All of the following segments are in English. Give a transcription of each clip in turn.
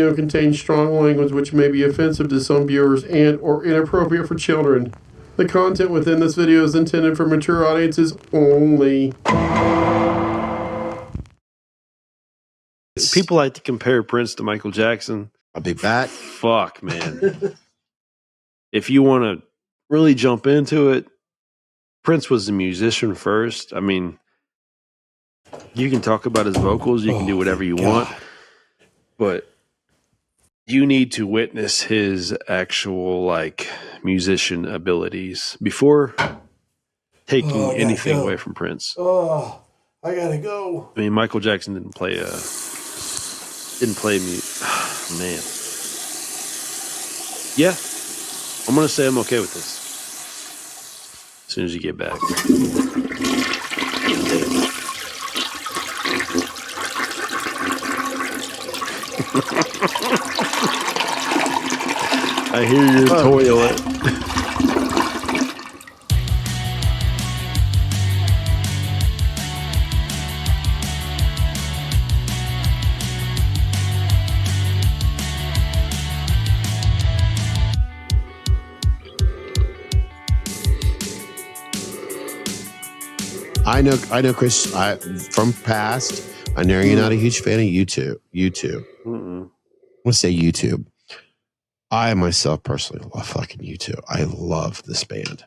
video contains strong language which may be offensive to some viewers and or inappropriate for children. The content within this video is intended for mature audiences only. People like to compare Prince to Michael Jackson. I'll be back. Fuck, man. If you want to really jump into it, Prince was a musician first. I mean, you can talk about his vocals, you can do whatever you want, but you need to witness his actual like musician abilities before taking anything away from Prince. Oh, I gotta go. I mean, Michael Jackson didn't play music. Man. Yeah. I'm gonna say I'm okay with this. As soon as you get back. I hear your toilet. I know, Chris. From past, I know you're not a huge fan of YouTube. I'm gonna say YouTube. I myself personally love fucking YouTube. I love this band.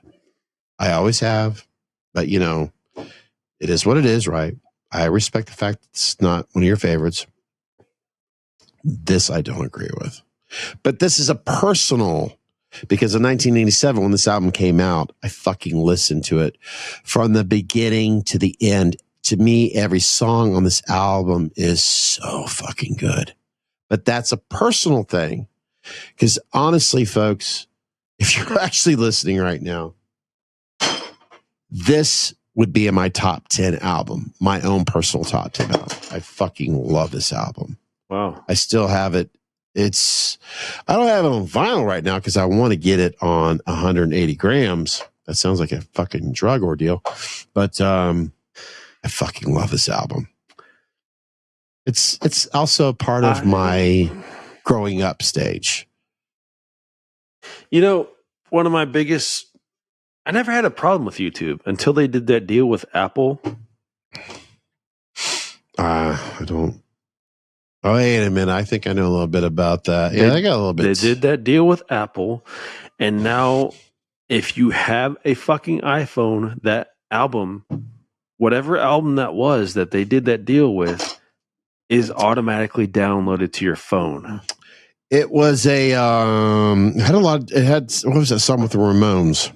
I always have, but you know, it is what it is, right? I respect the fact that it's not one of your favorites. This I don't agree with, but this is a personal. Because in 1987, when this album came out, I fucking listened to it from the beginning to the end. To me, every song on this album is so fucking good. But that's a personal thing. Because honestly, folks, if you're actually listening right now, this would be in my top 10 album, my own personal top 10 album. I fucking love this album. Wow. I still have it. I don't have it on vinyl right now because I want to get it on 180 grams. That sounds like a fucking drug ordeal. But I fucking love this album. It's also part of my growing up stage. You know, one of my biggest... I never had a problem with YouTube until they did that deal with Apple. I don't... Oh, wait a minute. I think I know a little bit about that. Yeah, I got a little bit. They did that deal with Apple. And now, if you have a fucking iPhone, that album, whatever album that was that they did that deal with, is automatically downloaded to your phone. It was it had a lot. It had, what was that song with the Ramones?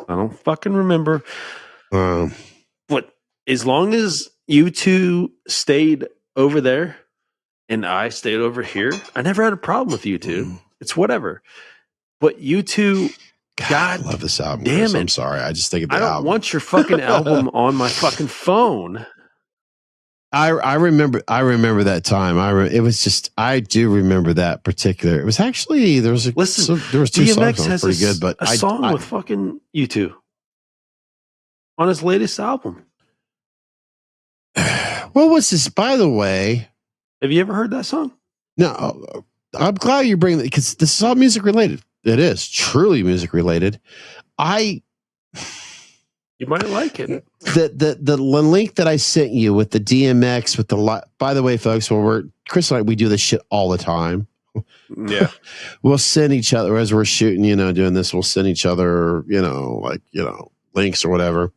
I don't fucking remember. But as long as you two stayed over there, and I stayed over here, I never had a problem with YouTube. It's whatever. But YouTube, God, I love this album. Damn Chris. it. I'm sorry. I just think of the I don't album. want your fucking album on my fucking phone. I remember that time. It was just, I do remember that particular. It was actually, there was two DMX songs that has were pretty good, but a song with fucking U2 on his latest album. What was this, by the way? Have you ever heard that song? No, I'm glad you bring that because this is all music related. It is truly music related. You might like it. The link that I sent you with the DMX with the by the way, folks, Chris and I, we do this shit all the time. Yeah, we'll send each other as we're shooting, doing this. We'll send each other, links or whatever.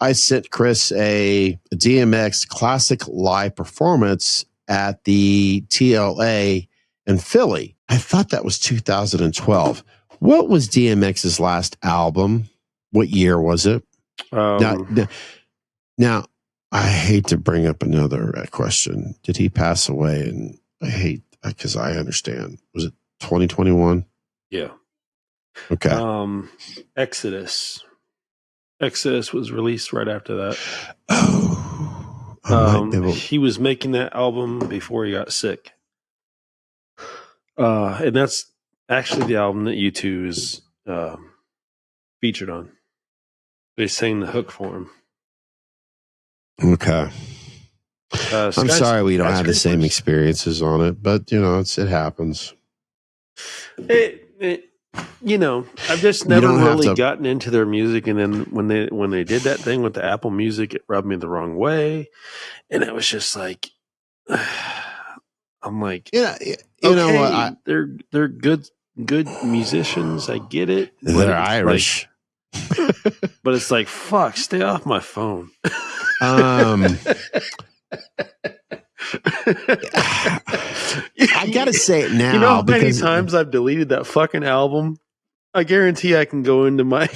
I sent Chris a DMX classic live performance at the TLA in Philly. I thought that was 2012. What was DMX's last album? What year was it? Now, I hate to bring up another question. Did he pass away? And I hate, because I understand. Was it 2021? Yeah. Okay. Exodus was released right after that. He was making that album before he got sick. And that's actually the album that U2 is featured on. They sang the hook for him. Okay. I'm sorry we don't have the same experiences on it, but it happens. I've just never really gotten into their music, and then when they did that thing with the Apple Music, it rubbed me the wrong way, and it was just like, I'm like, you know what? They're good musicians. I get it. They're Irish, but it's like, fuck, stay off my phone. I gotta say it now. You know how many times I've deleted that fucking album? I guarantee I can go into my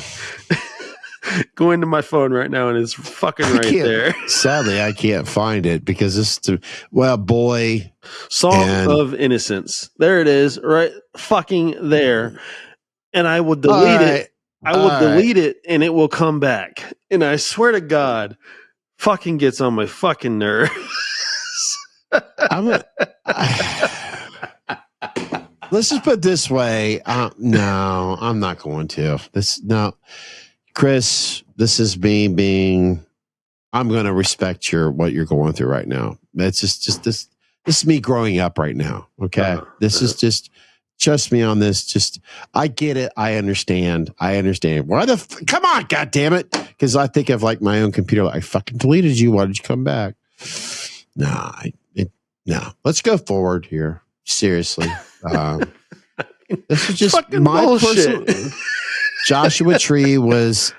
phone right now and it's fucking right there. Sadly, I can't find it because boy. Song of Innocence. There it is, right fucking there. And I will delete it. I will delete it and it will come back. And I swear to God, fucking gets on my fucking nerves. Let's just put it this way. No, I'm not going to. Chris, this is me being. I'm going to respect what you're going through right now. It's just this. This is me growing up right now. Okay, this is just. Trust me on this. Just, I get it. I understand. Why come on, God damn it? Because I think of like my own computer. I fucking deleted you. Why did you come back? No. Let's go forward here. Seriously. This is just fucking my bullshit. personal. Joshua Tree was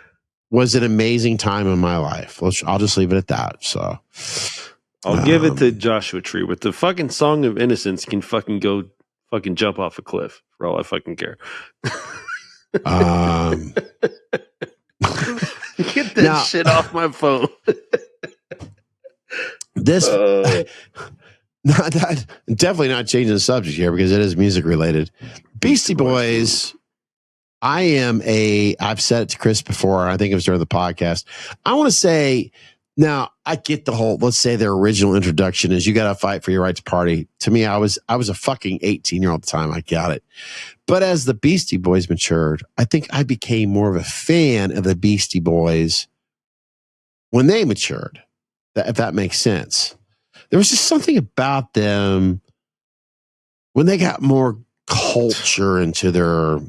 an amazing time in my life. I'll just leave it at that. So I'll give it to Joshua Tree. With the fucking Song of Innocence, can fucking go fucking jump off a cliff for all I fucking care. Get that shit off my phone. This definitely not changing the subject here because it is music related. Beastie Boys. I've said it to Chris before. I think it was during the podcast. I want to say, now I get the whole, let's say their original introduction is you got to fight for your right to party. To me, I was a fucking 18-year-old at the time. I got it. But as the Beastie Boys matured, I think I became more of a fan of the Beastie Boys when they matured, if that makes sense. There was just something about them when they got more culture into their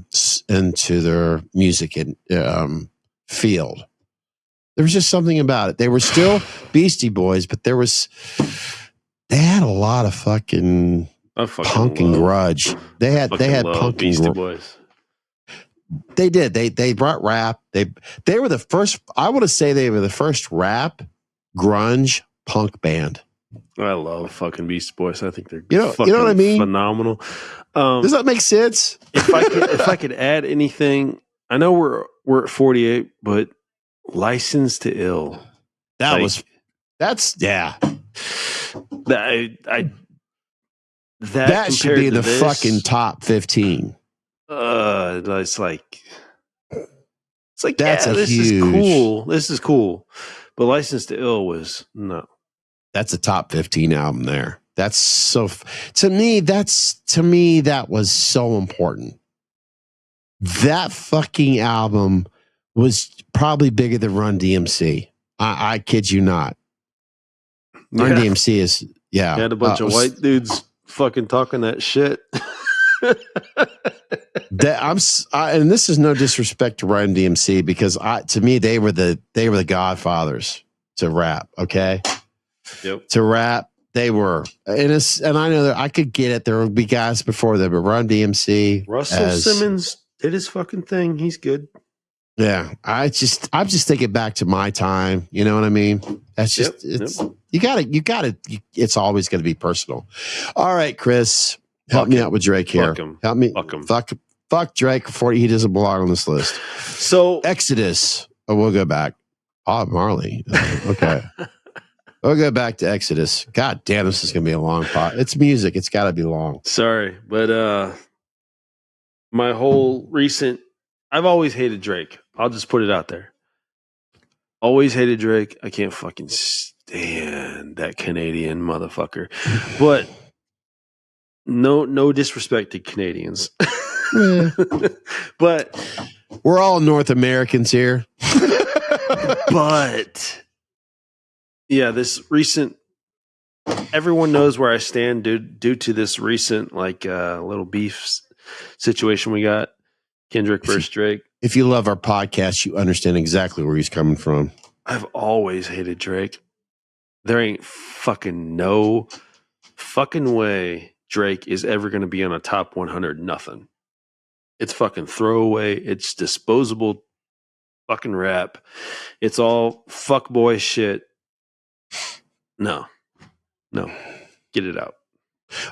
music and field. There was just something about it. They were still Beastie Boys, but they had a lot of fucking punk and grudge. They had punk Beastie and Boys. They did. They brought rap. They were the first. I want to say they were the first rap grunge punk band. I love fucking Beastie Boys. I think they're you know what I mean? Phenomenal. Does that make sense? if I could add anything, I know we're at 48, but License to Ill. That should be in the fucking top 15. It's like that's this huge. is cool. This is cool. But License to Ill was no. That's a top 15 album there. That's so to me that was so important. That fucking album was probably bigger than Run DMC. I kid you not. Run DMC is You had a bunch of white dudes fucking talking that shit. And this is no disrespect to Run DMC because to me they were the godfathers to rap. Okay, to rap they were, and I know that I could get it. There would be guys before them, but Run DMC, Russell Simmons did his fucking thing. He's good. Yeah, I'm just thinking back to my time. You know what I mean? That's just you got to. It's always going to be personal. All right, Chris, help me out with Drake here. Help me. Fuck Drake before he doesn't belong on this list. So Exodus. Oh, we'll go back. Bob Marley. Okay. We'll go back to Exodus. God damn, this is going to be a long pot. It's music. It's got to be long. Sorry, but my whole recent. I've always hated Drake. I'll just put it out there. Always hated Drake. I can't fucking stand that Canadian motherfucker. But no disrespect to Canadians. But we're all North Americans here. But yeah, this recent everyone knows where I stand due to this recent little beef situation we got. Kendrick versus Drake. If you love our podcast, you understand exactly where he's coming from. I've always hated Drake. There ain't fucking no fucking way Drake is ever going to be on a top 100 nothing. It's fucking throwaway. It's disposable fucking rap. It's all fuckboy shit. No. Get it out.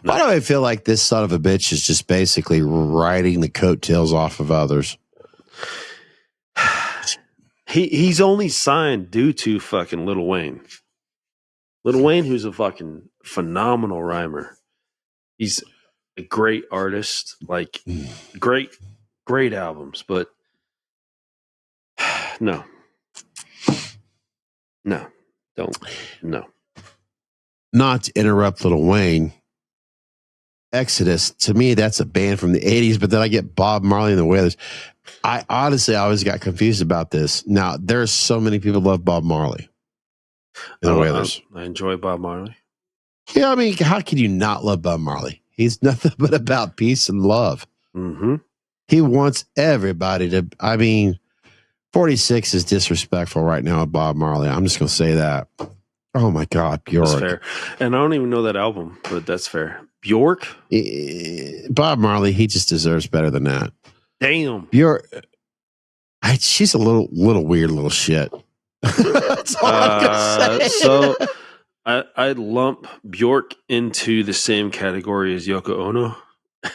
No. Why do I feel like this son of a bitch is just basically riding the coattails off of others? He's only signed due to fucking Lil Wayne. Lil Wayne, who's a fucking phenomenal rhymer. He's a great artist, like great albums, but no. Not to interrupt Lil Wayne, Exodus, to me, that's a band from the 80s, but then I get Bob Marley and the Wailers. I honestly always got confused about this. Now, there's so many people who love Bob Marley and the Wailers. I enjoy Bob Marley. Yeah, I mean, how can you not love Bob Marley? He's nothing but about peace and love. Mm-hmm. He wants everybody to, 46 is disrespectful right now with Bob Marley. I'm just going to say that. Oh my God, Bjork. That's fair. And I don't even know that album, but that's fair. Bjork? Bob Marley, he just deserves better than that. Damn. Bjork, she's a little weird little shit. That's all I'm going to say. So I'd lump Bjork into the same category as Yoko Ono.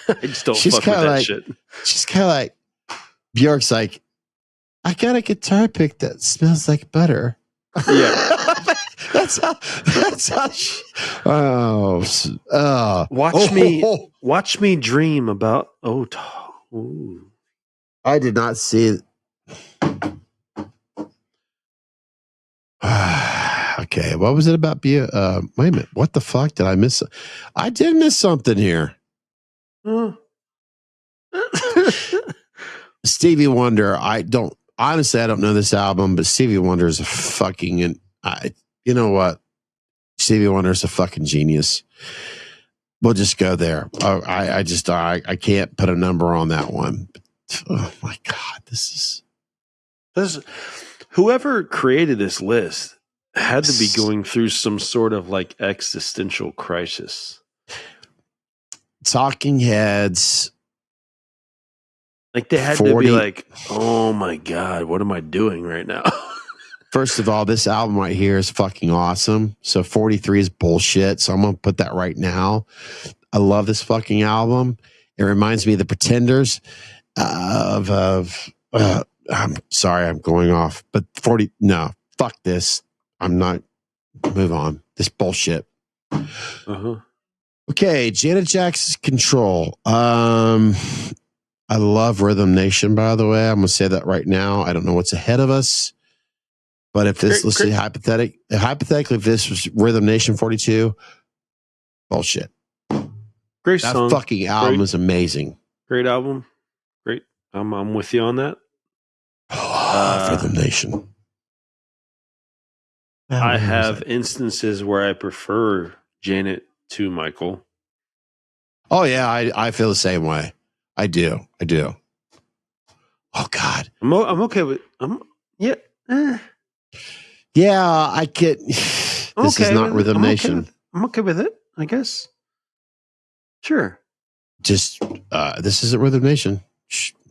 I just don't fuck with that shit. She's kind of like, Bjork's like, I got a guitar pick that smells like butter. Yeah. That's how she, watch me dream about I did not see it. Okay, what was it about? Wait a minute, what the fuck did I miss? I did miss something here. Stevie Wonder, I don't know this album, but Stevie Wonder is a fucking, you know what? Stevie Wonder is a fucking genius. We'll just go there. I can't put a number on that one. Oh my God, this whoever created this list had to be going through some sort of like existential crisis. Talking Heads. Like they had to be like, oh my God, what am I doing right now? First of all, this album right here is fucking awesome. So 43 is bullshit. So I'm going to put that right now. I love this fucking album. It reminds me of the Pretenders I'm sorry, I'm going off, but fuck this. I'm not, move on. This bullshit. Uh-huh. Okay. Janet Jackson's Control. I love Rhythm Nation, by the way. I'm going to say that right now. I don't know what's ahead of us. But if this, let's say hypothetically, if this was Rhythm Nation 42, bullshit. Great song. That fucking album is amazing. Great album. Great. I'm with you on that. Rhythm Nation. I have instances where I prefer Janet to Michael. Oh yeah, I feel the same way. I do. Oh God, I'm okay with. Yeah. Yeah, I get. This is not Rhythm Nation. I'm okay with it, I guess. Sure. Just this isn't Rhythm Nation.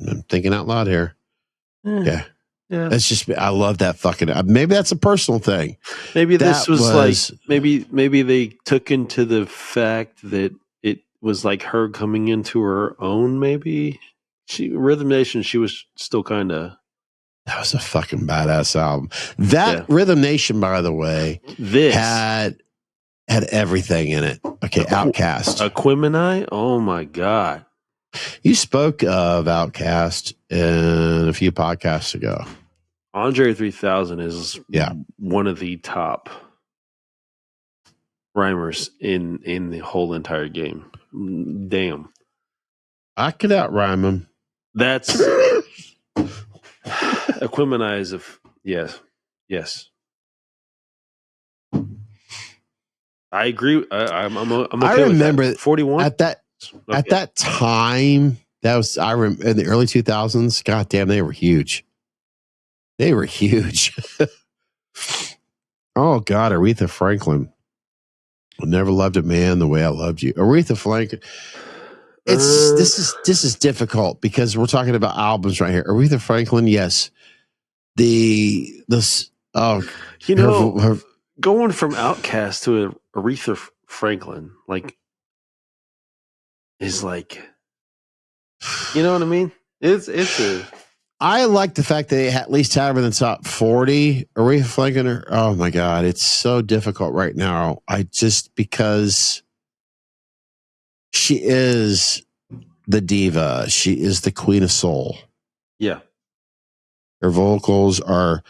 I'm thinking out loud here. Yeah. That's just. I love that fucking. Maybe that's a personal thing. Maybe this was like. Maybe they took into the fact that it was like her coming into her own. Maybe Rhythm Nation. She was still kind of. That was a fucking badass album. Rhythm Nation, by the way, had everything in it. Okay, Outkast. Aquemini? Oh my God. You spoke of Outkast in a few podcasts ago. Andre 3000 is one of the top rhymers in the whole entire game. Damn. I could outrhyme him. That's Aquemini is yes. I agree. I'm okay I remember with that. 41 at that time. That was in the early 2000s. God damn, they were huge. They were huge. Oh God, Aretha Franklin. I never loved a man the way I loved you. Aretha Franklin. This is difficult because we're talking about albums right here. Aretha Franklin, yes. Going from Outkast to Aretha Franklin, like, is like, you know what I mean? I like the fact that they at least have her in the top 40. Aretha Franklin, oh my God, it's so difficult right now. Because she is the diva. She is the queen of soul. Yeah. Her vocals are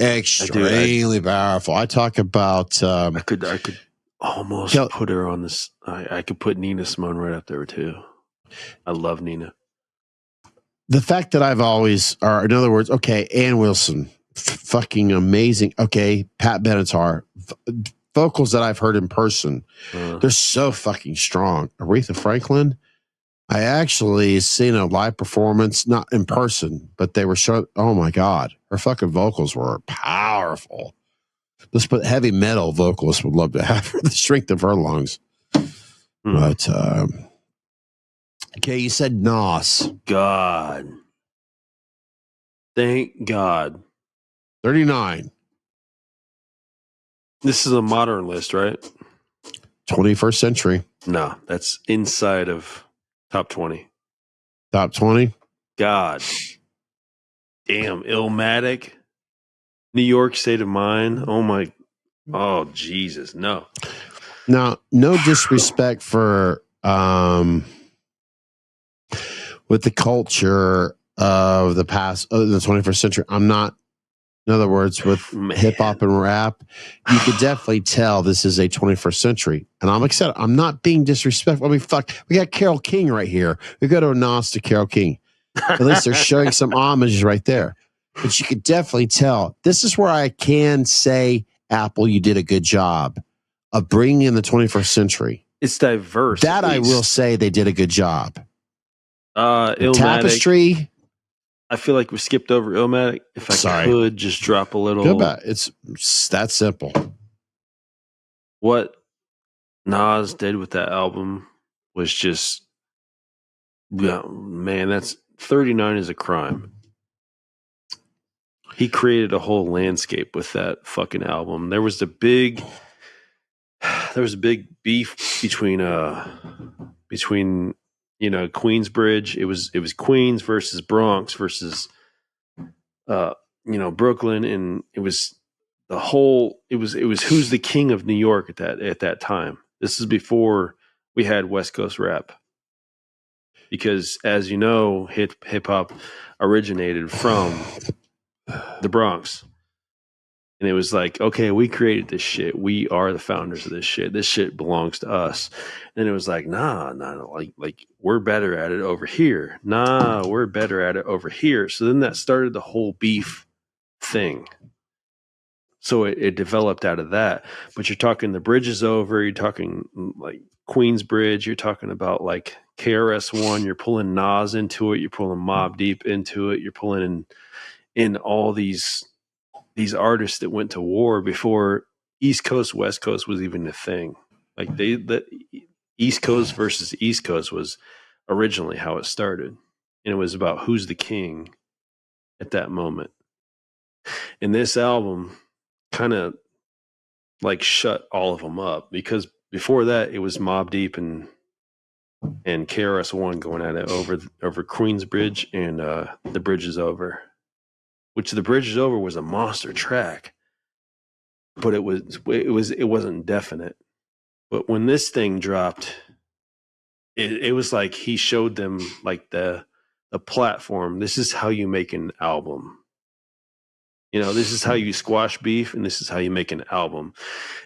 extremely powerful. I talk about. I could almost put her on this. I could put Nina Simone right up there too. I love Nina. The fact that I've always, or in other words, okay, Ann Wilson, fucking amazing. Okay, Pat Benatar, vocals that I've heard in person, they're so fucking strong. Aretha Franklin, I actually seen a live performance, not in person, but they were showing. Oh my God, her fucking vocals were powerful. Let's put heavy metal vocalists would love to have the strength of her lungs. But okay, you said Nas. God, thank God. 39. This is a modern list, right? 21st century. No, that's inside of top 20. Top 20. God damn, Illmatic, New York State of Mind. Oh Jesus, no. Now, no disrespect for with the culture of the past, the 21st century. I'm not. In other words, with hip hop and rap, you could definitely tell this is a 21st century. And I'm excited. I'm not being disrespectful. I mean, fuck, we got Carole King right here. We go to a Nas to Carole King. At least they're showing some homages right there. But you could definitely tell. This is where I can say, Apple, you did a good job of bringing in the 21st century. It's diverse. That I will say they did a good job. Illmatic. Tapestry. I feel like we skipped over Illmatic. If I could just drop a little. Go back. It's that simple. What Nas did with that album was just, man, that's 39 is a crime. He created a whole landscape with that fucking album. There was a big beef between Queensbridge. It was Queens versus Bronx versus Brooklyn, and it was who's the king of New York at that time. This is before we had West Coast rap, because as you know, hip hop originated from the Bronx. And it was like, okay, we created this shit. We are the founders of this shit. This shit belongs to us. And it was like, nah, like we're better at it over here. Nah, we're better at it over here. So then that started the whole beef thing. So it developed out of that. But you're talking the bridge is over. You're talking like Queensbridge. You're talking about like KRS-One. You're pulling Nas into it. You're pulling Mobb Deep into it. You're pulling in all these artists that went to war before East Coast, West Coast was even a thing. Like the East Coast versus East Coast was originally how it started. And it was about who's the king at that moment. And this album kind of like shut all of them up, because before that it was Mobb Deep and KRS-One going at it over Queensbridge and The Bridge Is Over. Which The Bridge Is Over was a monster track, but it wasn't definite. But when this thing dropped, it was like he showed them like the platform. This is how you make an album. This is how you squash beef, and this is how you make an album.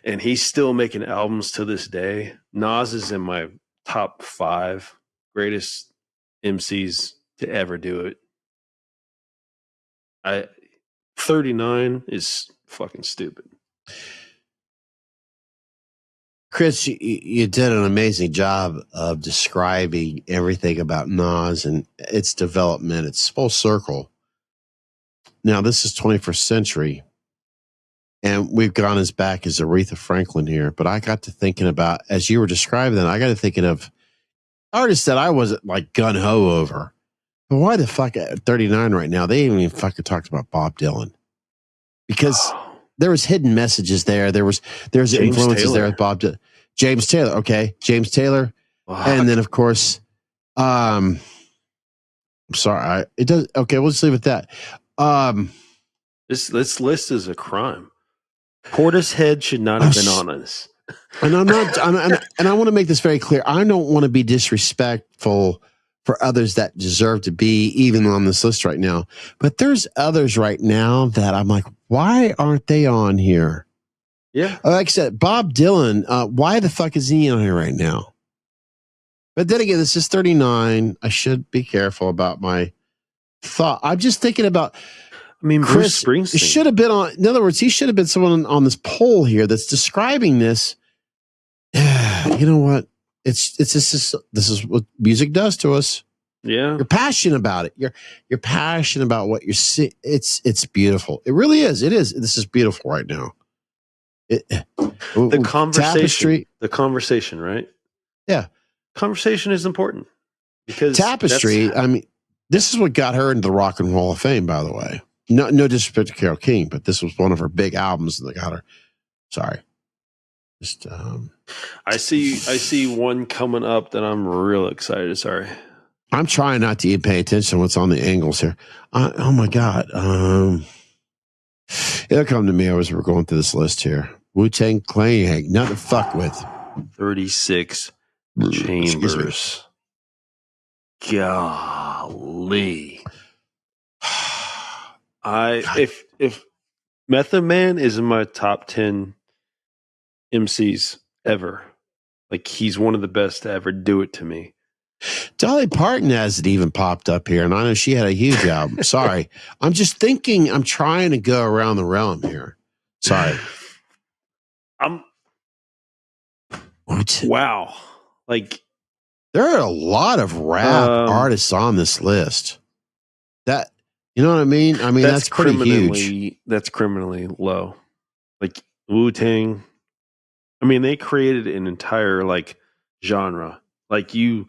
And he's still making albums to this day. Nas is in my top 5 greatest MCs to ever do it. 39 is fucking stupid. Chris, you did an amazing job of describing everything about Nas and its development. It's full circle. Now, this is 21st century, and we've gone as back as Aretha Franklin here. But I got to thinking about, as you were describing that, I got to thinking of artists that I wasn't like gun-ho over. But why the fuck at 39 right now, they ain't even fucking talked about Bob Dylan. Because there was hidden messages there. There's influences Taylor. there with Bob Dylan. James Taylor, okay. James Taylor. Wow. And then, of course, I'm sorry. It does. Okay, we'll just leave it at that. This list is a crime. Portishead should not have been on this. And I'm not, and I want to make this very clear. I don't want to be disrespectful for others that deserve to be even on this list right now. But there's others right now that I'm like, why aren't they on here? Yeah. Like I said, Bob Dylan, why the fuck is he on here right now? But then again, this is 39. I should be careful about my thought. I'm just thinking about, I mean, Chris Bruce Springsteen should have been on. In other words, he should have been someone on this poll here that's describing this. You know what? It's just this is what music does to us. Yeah. You're passionate about it. You're passionate about what you're seeing. It's beautiful. It really is. It is. This is beautiful right now. The conversation. Tapestry. The conversation, right? Yeah. Conversation is important because Tapestry. I mean, this is what got her into the Rock and Roll of Fame. By the way, no disrespect to Carole King, but this was one of her big albums that got her. Sorry. Just. I see one coming up that I'm real excited. Sorry. I'm trying not to even pay attention to what's on the angles here. Oh my God. It'll come to me as we're going through this list here. Wu-Tang Clan ain't nothing to fuck with. 36 chambers. Golly. If Method Man is in my top 10 MCs ever, like he's one of the best to ever do it to me. Dolly Parton hasn't even popped up here, and I know she had a huge album. Sorry. I'm just thinking, I'm trying to go around the realm here. Sorry. Wow. Like, there are a lot of rap artists on this list. That, you know what I mean? I mean, that's pretty huge. That's criminally low. Like Wu-Tang. I mean, they created an entire like genre. Like you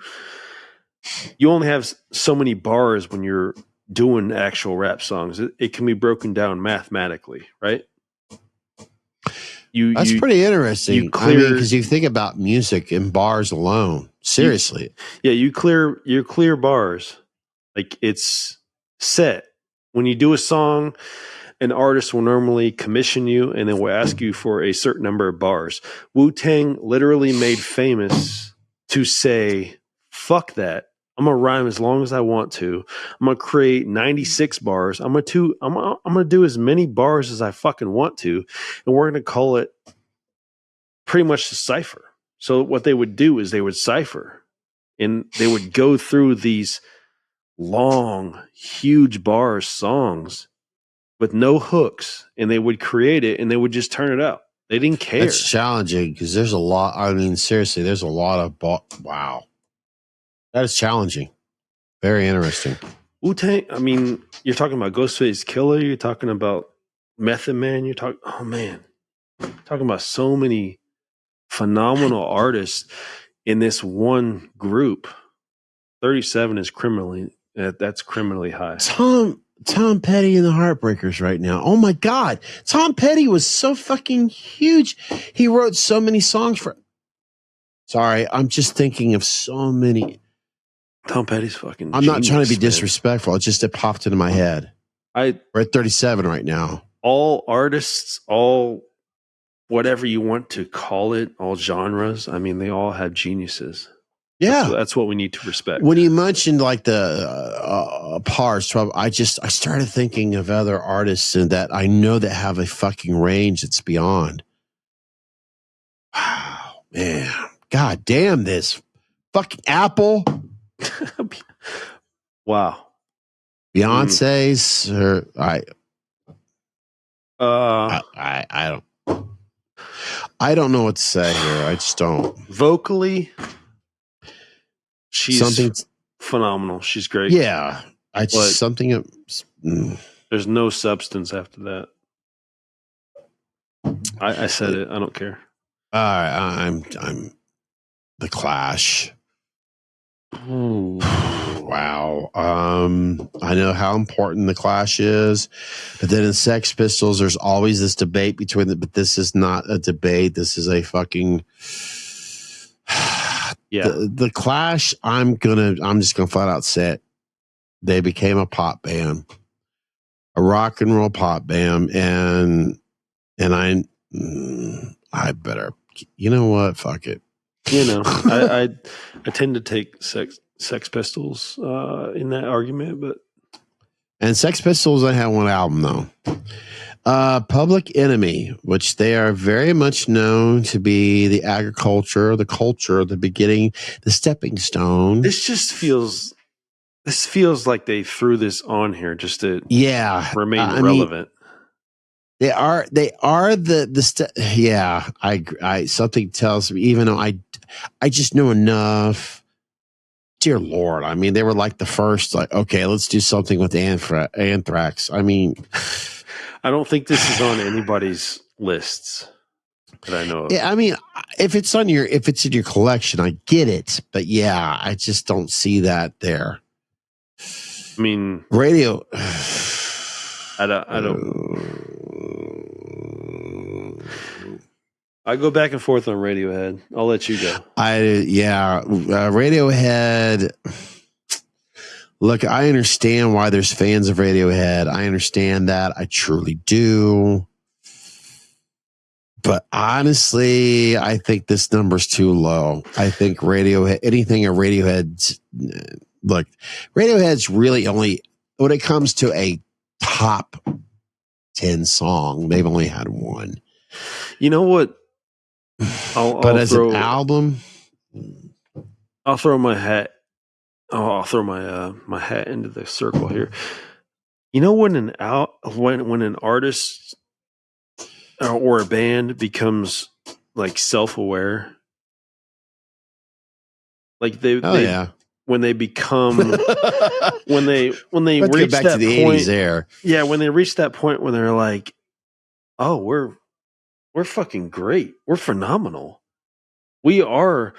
only have so many bars when you're doing actual rap songs. It can be broken down mathematically, right? That's pretty interesting. I mean, because you think about music and bars alone. Seriously. You clear bars. Like it's set. When you do a song, an artist will normally commission you and then will ask you for a certain number of bars. Wu-Tang literally made famous to say, fuck that. I'm gonna rhyme as long as I want to. I'm gonna create 96 bars. I'm gonna do as many bars as I fucking want to, and we're gonna call it pretty much the cipher. So what they would do is they would cipher, and they would go through these long, huge bars songs with no hooks, and they would create it, and they would just turn it out. They didn't care. It's challenging because there's a lot. I mean, seriously, there's a lot of wow. That is challenging. Very interesting. Wu-Tang, I mean, you're talking about Ghostface Killer. You're talking about Method Man. You're talking about so many phenomenal artists in this one group. 37 is that's criminally high. Tom Petty and the Heartbreakers right now. Oh my God. Tom Petty was so fucking huge. He wrote so many songs for. Sorry, I'm just thinking of so many. Tom Petty's fucking. I'm not trying to be disrespectful. It popped into my head. We're at 37 right now. All artists, all whatever you want to call it, all genres. I mean, they all have geniuses. Yeah, that's what we need to respect. When you mentioned like the Pars, I started thinking of other artists and that I know that have a fucking range that's beyond. Wow, man, God damn this fucking Apple. Wow. Beyonce's I don't. I don't know what to say here. I just don't. Vocally, she's Something phenomenal. She's great. Yeah, I just But something. there's no substance after that. I said it. I don't care. I'm the Clash. Ooh. Wow. I know how important the Clash is, but then in Sex Pistols, there's always this debate between them. But this is not a debate. This is a fucking. Yeah. The Clash. I'm just gonna flat out say it. They became a pop band, a rock and roll pop band, and I better. You know what? Fuck it. You know, I tend to take Sex Pistols in that argument, and Sex Pistols, I have one album though. Public Enemy, which they are very much known to be the agriculture, the culture, the beginning, the stepping stone. This feels like they threw this on here just to remain relevant. They are yeah. I something tells me, even though I just know enough. Dear Lord, I mean, they were like the first, like, okay, let's do something with Anthrax. I mean, I don't think this is on anybody's lists that I know of. Yeah, I mean, if it's in your collection, I get it, but yeah, I just don't see that there. I mean, radio. I don't. I go back and forth on Radiohead. I'll let you go. Radiohead. Look, I understand why there's fans of Radiohead. I understand that. I truly do. But honestly, I think this number's too low. I think Radiohead, anything a Radiohead's, look, Radiohead's really only, when it comes to a top 10 song, they've only had one. You know what? As an album, I'll throw my hat. I'll throw my hat into the circle here. You know when an artist or a band becomes like self-aware, like when they become when they reach back that to the point 80s there. Yeah, when they reach that point when they're like, oh, we're fucking great. We're phenomenal. We are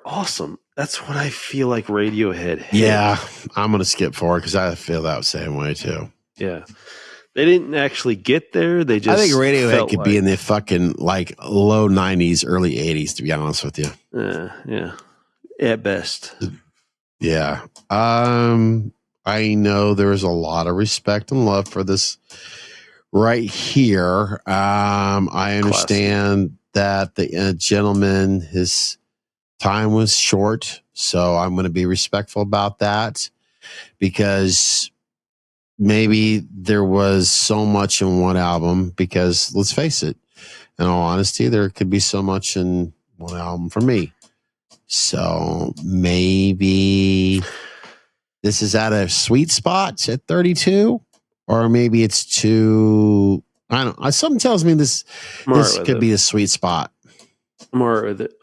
awesome. That's what I feel like Radiohead hit. Yeah, I'm going to skip forward because I feel that same way too. Yeah. They didn't actually get there. They just, I think Radiohead could be in the fucking like low 90s, early 80s, to be honest with you. Yeah. At best. Yeah. I know there is a lot of respect and love for this right here. I understand that the gentleman, his time was short, so I'm going to be respectful about that because maybe there was so much in one album, because let's face it, in all honesty, there could be so much in one album for me. So maybe this is at a sweet spot at 32, or maybe it's too, I don't know. Something tells me this could be a sweet spot. I'm all right with it.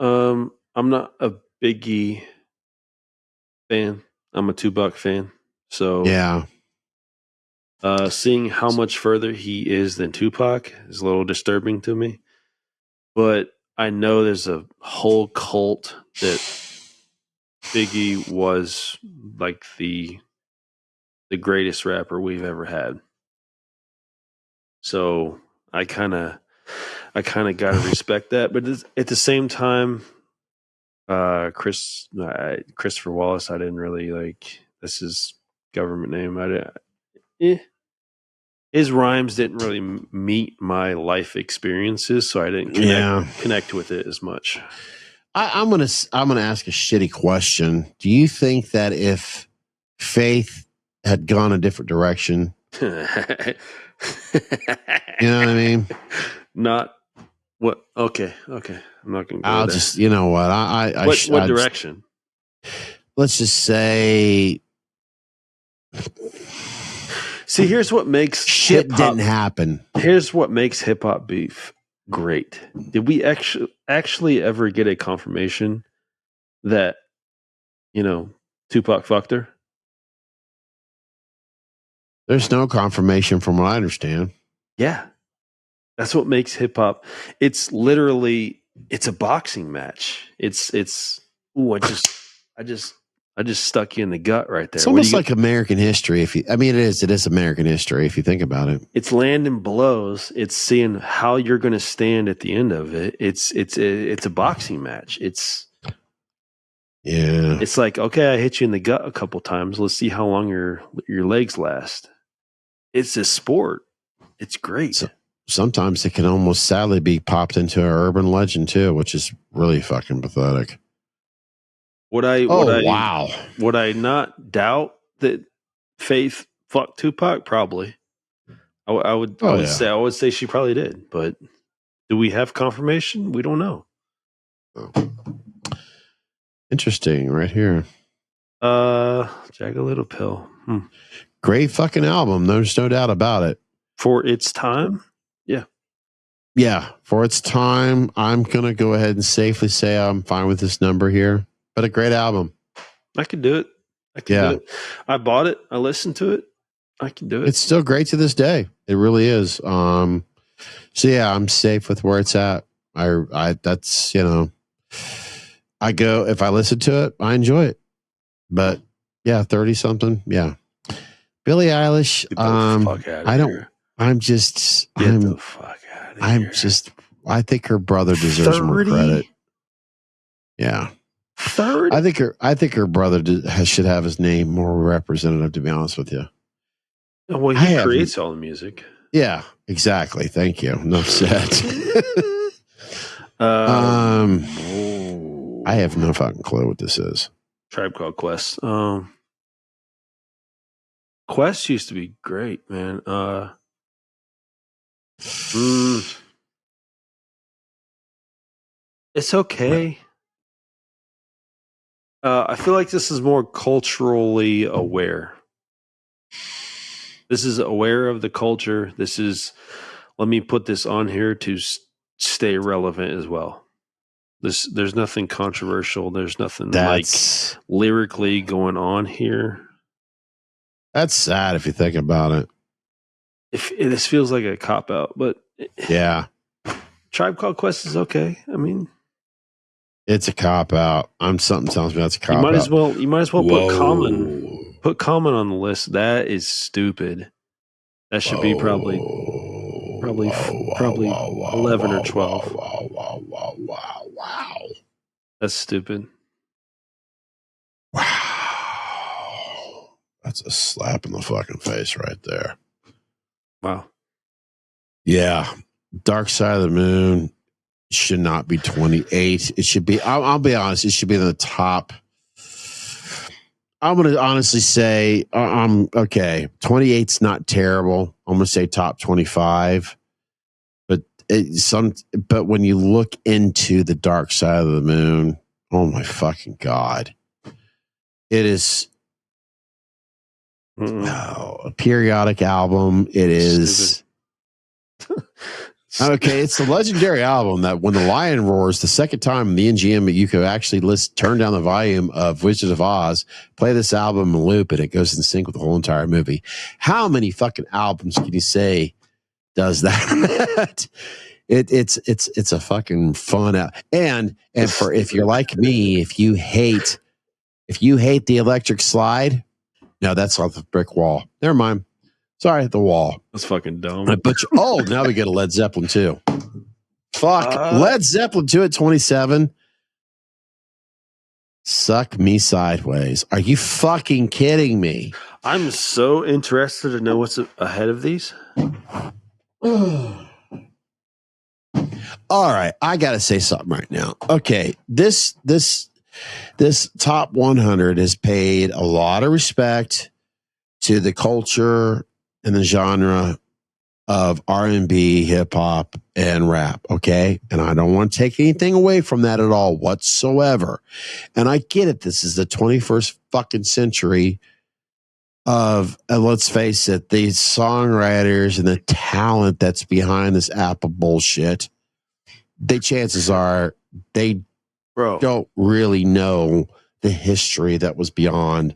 I'm not a Biggie fan. I'm a Tupac fan. So yeah. Seeing how much further he is than Tupac is a little disturbing to me. But I know there's a whole cult that Biggie was like the greatest rapper we've ever had. So I kind of got to respect that. But at the same time, Christopher Wallace, I didn't really like. That's his government name. His rhymes didn't really meet my life experiences, so I didn't connect with it as much. I'm gonna ask a shitty question. Do you think that if Faith had gone a different direction, you know what I mean? Not what? Okay. I'm not gonna. I'll just, you know what? What direction? Let's just say. See, here's what makes shit didn't happen. Here's what makes hip hop beef great. Did we actually ever get a confirmation that, Tupac fucked her? There's no confirmation from what I understand. Yeah. That's what makes hip hop. It's literally, it's a boxing match. I just stuck you in the gut right there. It's almost like American history. It is American history if you think about it. It's landing blows. It's seeing how you're going to stand at the end of it. It's a boxing match. It's like, okay, I hit you in the gut a couple times. Let's see how long your legs last. It's a sport. It's great. So, sometimes it can almost sadly be popped into an urban legend too, which is really fucking pathetic. Would I not doubt that Faith fucked Tupac? Probably. I would say she probably did, but do we have confirmation? We don't know. Oh. Interesting, right here. Jagged Little Pill. Great fucking album. There's no doubt about it. For its time, yeah. For its time, I'm gonna go ahead and safely say I'm fine with this number here. But a great album. I could do it. Do it. I bought it. I listened to it. I can do it. It's still great to this day. It really is. So yeah, I'm safe with where it's at. That's, I go, if I listen to it, I enjoy it. But yeah, 30 something. Yeah. Billie Eilish. I think her brother deserves 30? more credit. Yeah. 30? I think her brother should have his name more representative, to be honest with you. Well, he creates all the music. Yeah, exactly. Thank you. Enough said. I have no fucking clue what this is. Tribe Called Quest. Quest used to be great, man. It's okay. I feel like this is more culturally aware. This is aware of the culture. Let me put this on here to stay relevant as well. There's nothing controversial. There's nothing like lyrically going on here. That's sad if you think about it. This feels like a cop out, but yeah, Tribe Called Quest is okay. I mean, it's a cop out. Something tells me that's a cop out. You might as well put Common on the list. That is stupid. That should be probably 11 or 12. Wow. That's stupid. Wow. That's a slap in the fucking face right there. Wow. Yeah. Dark Side of the Moon should not be 28. It should be, I'll be honest, it should be in the top. I'm going to honestly say, okay, 28's not terrible. I'm going to say top 25. But when you look into the Dark Side of the Moon, oh my fucking God. It is a periodic album. It is. Okay, it's the legendary album that when the lion roars, the second time the NGM, you could actually turn down the volume of Wizard of Oz, play this album and loop, and it goes in sync with the whole entire movie. How many fucking albums can you say does that? It's a fucking fun and for if you're like me, if you hate the electric slide, no, that's off the brick wall. Never mind. Sorry, the wall. That's fucking dumb. But now we get a Led Zeppelin 2. Fuck. Led Zeppelin 2 at 27. Suck me sideways. Are you fucking kidding me? I'm so interested to know what's ahead of these. All right. I got to say something right now. Okay. This top 100 has paid a lot of respect to the culture and the genre of R&B, hip hop, and rap. Okay. And I don't want to take anything away from that at all whatsoever. And I get it. This is the 21st fucking century of, let's face it, the songwriters and the talent that's behind this Apple bullshit chances are they don't really know the history that was beyond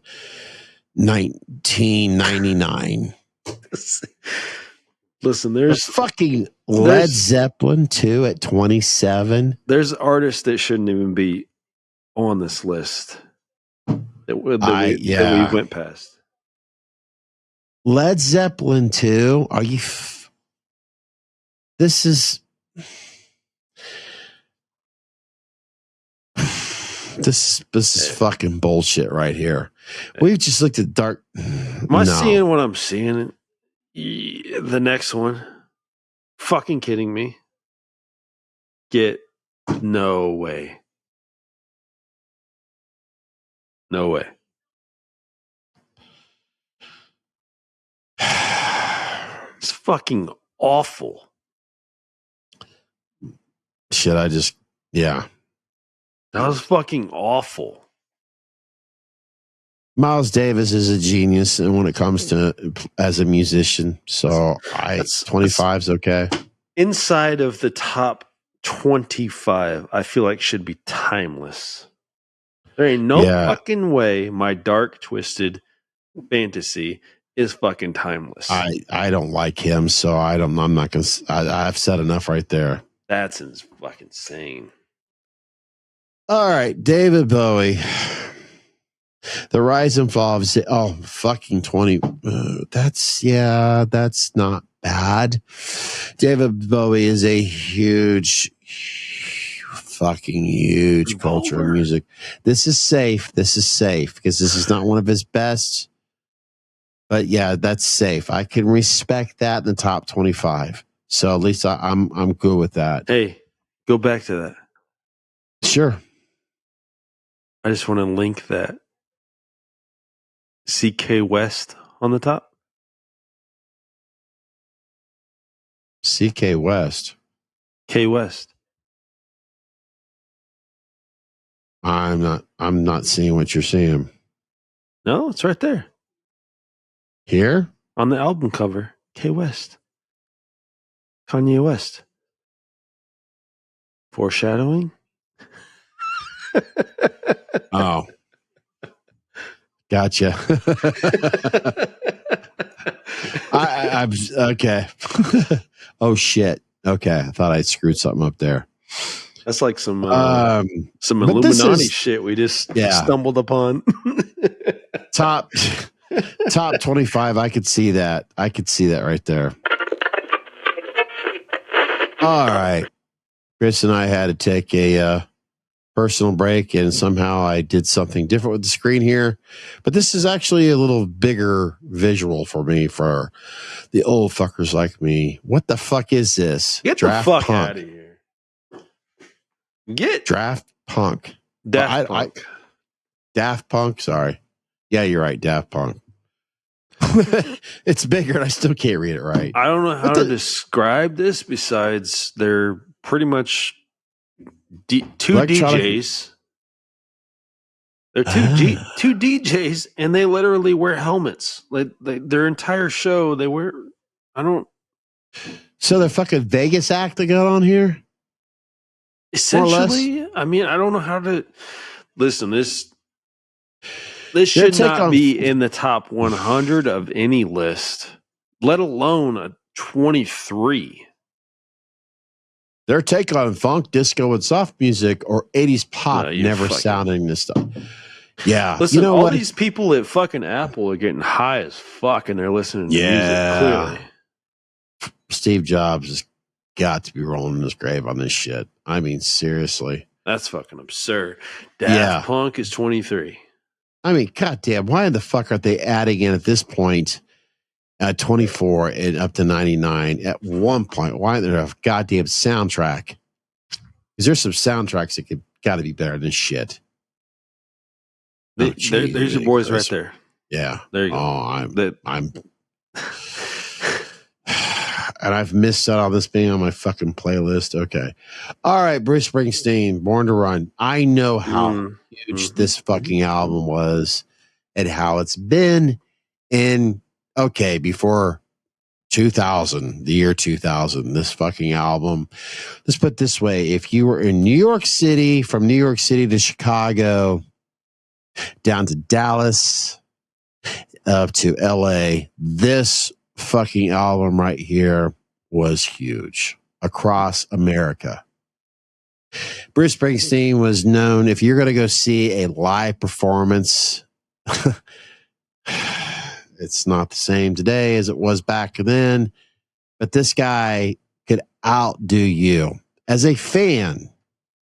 1999. Listen, there's fucking Led Zeppelin 2 at 27. There's artists that shouldn't even be on this list that we went past. Led Zeppelin 2. Are you? This is fucking bullshit right here. We've just looked at dark. Am I seeing what I'm seeing? The next one. Fucking kidding me? No way. No way. It's fucking awful. Should I just, yeah. That was fucking awful. Miles Davis is a genius, and when it comes to as a musician, so 25 is okay. Inside of the top 25, I feel like should be timeless. There ain't no fucking way my dark, twisted fantasy is fucking timeless. I don't like him, so I'm not gonna. I've said enough right there. That's fucking insane. All right, David Bowie. The rise and fall of fucking 20. That's not bad. David Bowie is a huge culture of music. This is safe because this is not one of his best. But yeah, that's safe. I can respect that in the top 25. So at least I'm good with that. Hey, go back to that. Sure. I just want to link that. CK West on the top. CK West. K West. I'm not seeing what you're seeing. No, it's right there. Here? On the album cover. K West. Kanye West. Foreshadowing? Oh. Gotcha. I'm okay. Oh shit. Okay, I thought I'd screwed something up there. That's like some Illuminati shit we just stumbled upon. Top 25. I could see that. Right there. All right. Chris and I had to take a personal break, and somehow I did something different with the screen here. But this is actually a little bigger visual for me, for the old fuckers like me. What the fuck is this? Get Draft the fuck Punk. Out of here. Get Draft Punk. Daft Punk. Daft Punk, sorry. Yeah, you're right, Daft Punk. It's bigger and I still can't read it right. I don't know how to describe this besides they're pretty much two DJs. They're two DJs, and they literally wear helmets. Like their entire show, they wear. So they're fucking Vegas act they got on here. Essentially, I mean, I don't know how to listen. This should not be in the top 100 of any list, let alone a 23. Their take on funk, disco, and soft music or 80s pop never sounding this stuff. Yeah. Listen, all these people at fucking Apple are getting high as fuck and they're listening to music, clearly. Steve Jobs has got to be rolling in his grave on this shit. I mean, seriously. That's fucking absurd. Daft Punk is 23. I mean, goddamn, why in the fuck are they adding in at this point at 24 and up to 99 at one point? Why isn't there a goddamn soundtrack? Because there's some soundtracks that got to be better than shit. There's your boys right there. Yeah. There you go. Oh, I'm and I've missed out on this being on my fucking playlist. Okay. All right, Bruce Springsteen, Born to Run. I know how huge this fucking album was and how it's been. And okay, before 2000, the year 2000, this fucking album. Let's put it this way. If you were in New York City, from New York City to Chicago, down to Dallas, up to LA, this fucking album right here was huge across America. Bruce Springsteen was known, if you're going to go see a live performance, it's not the same today as it was back then, but this guy could outdo you. As a fan,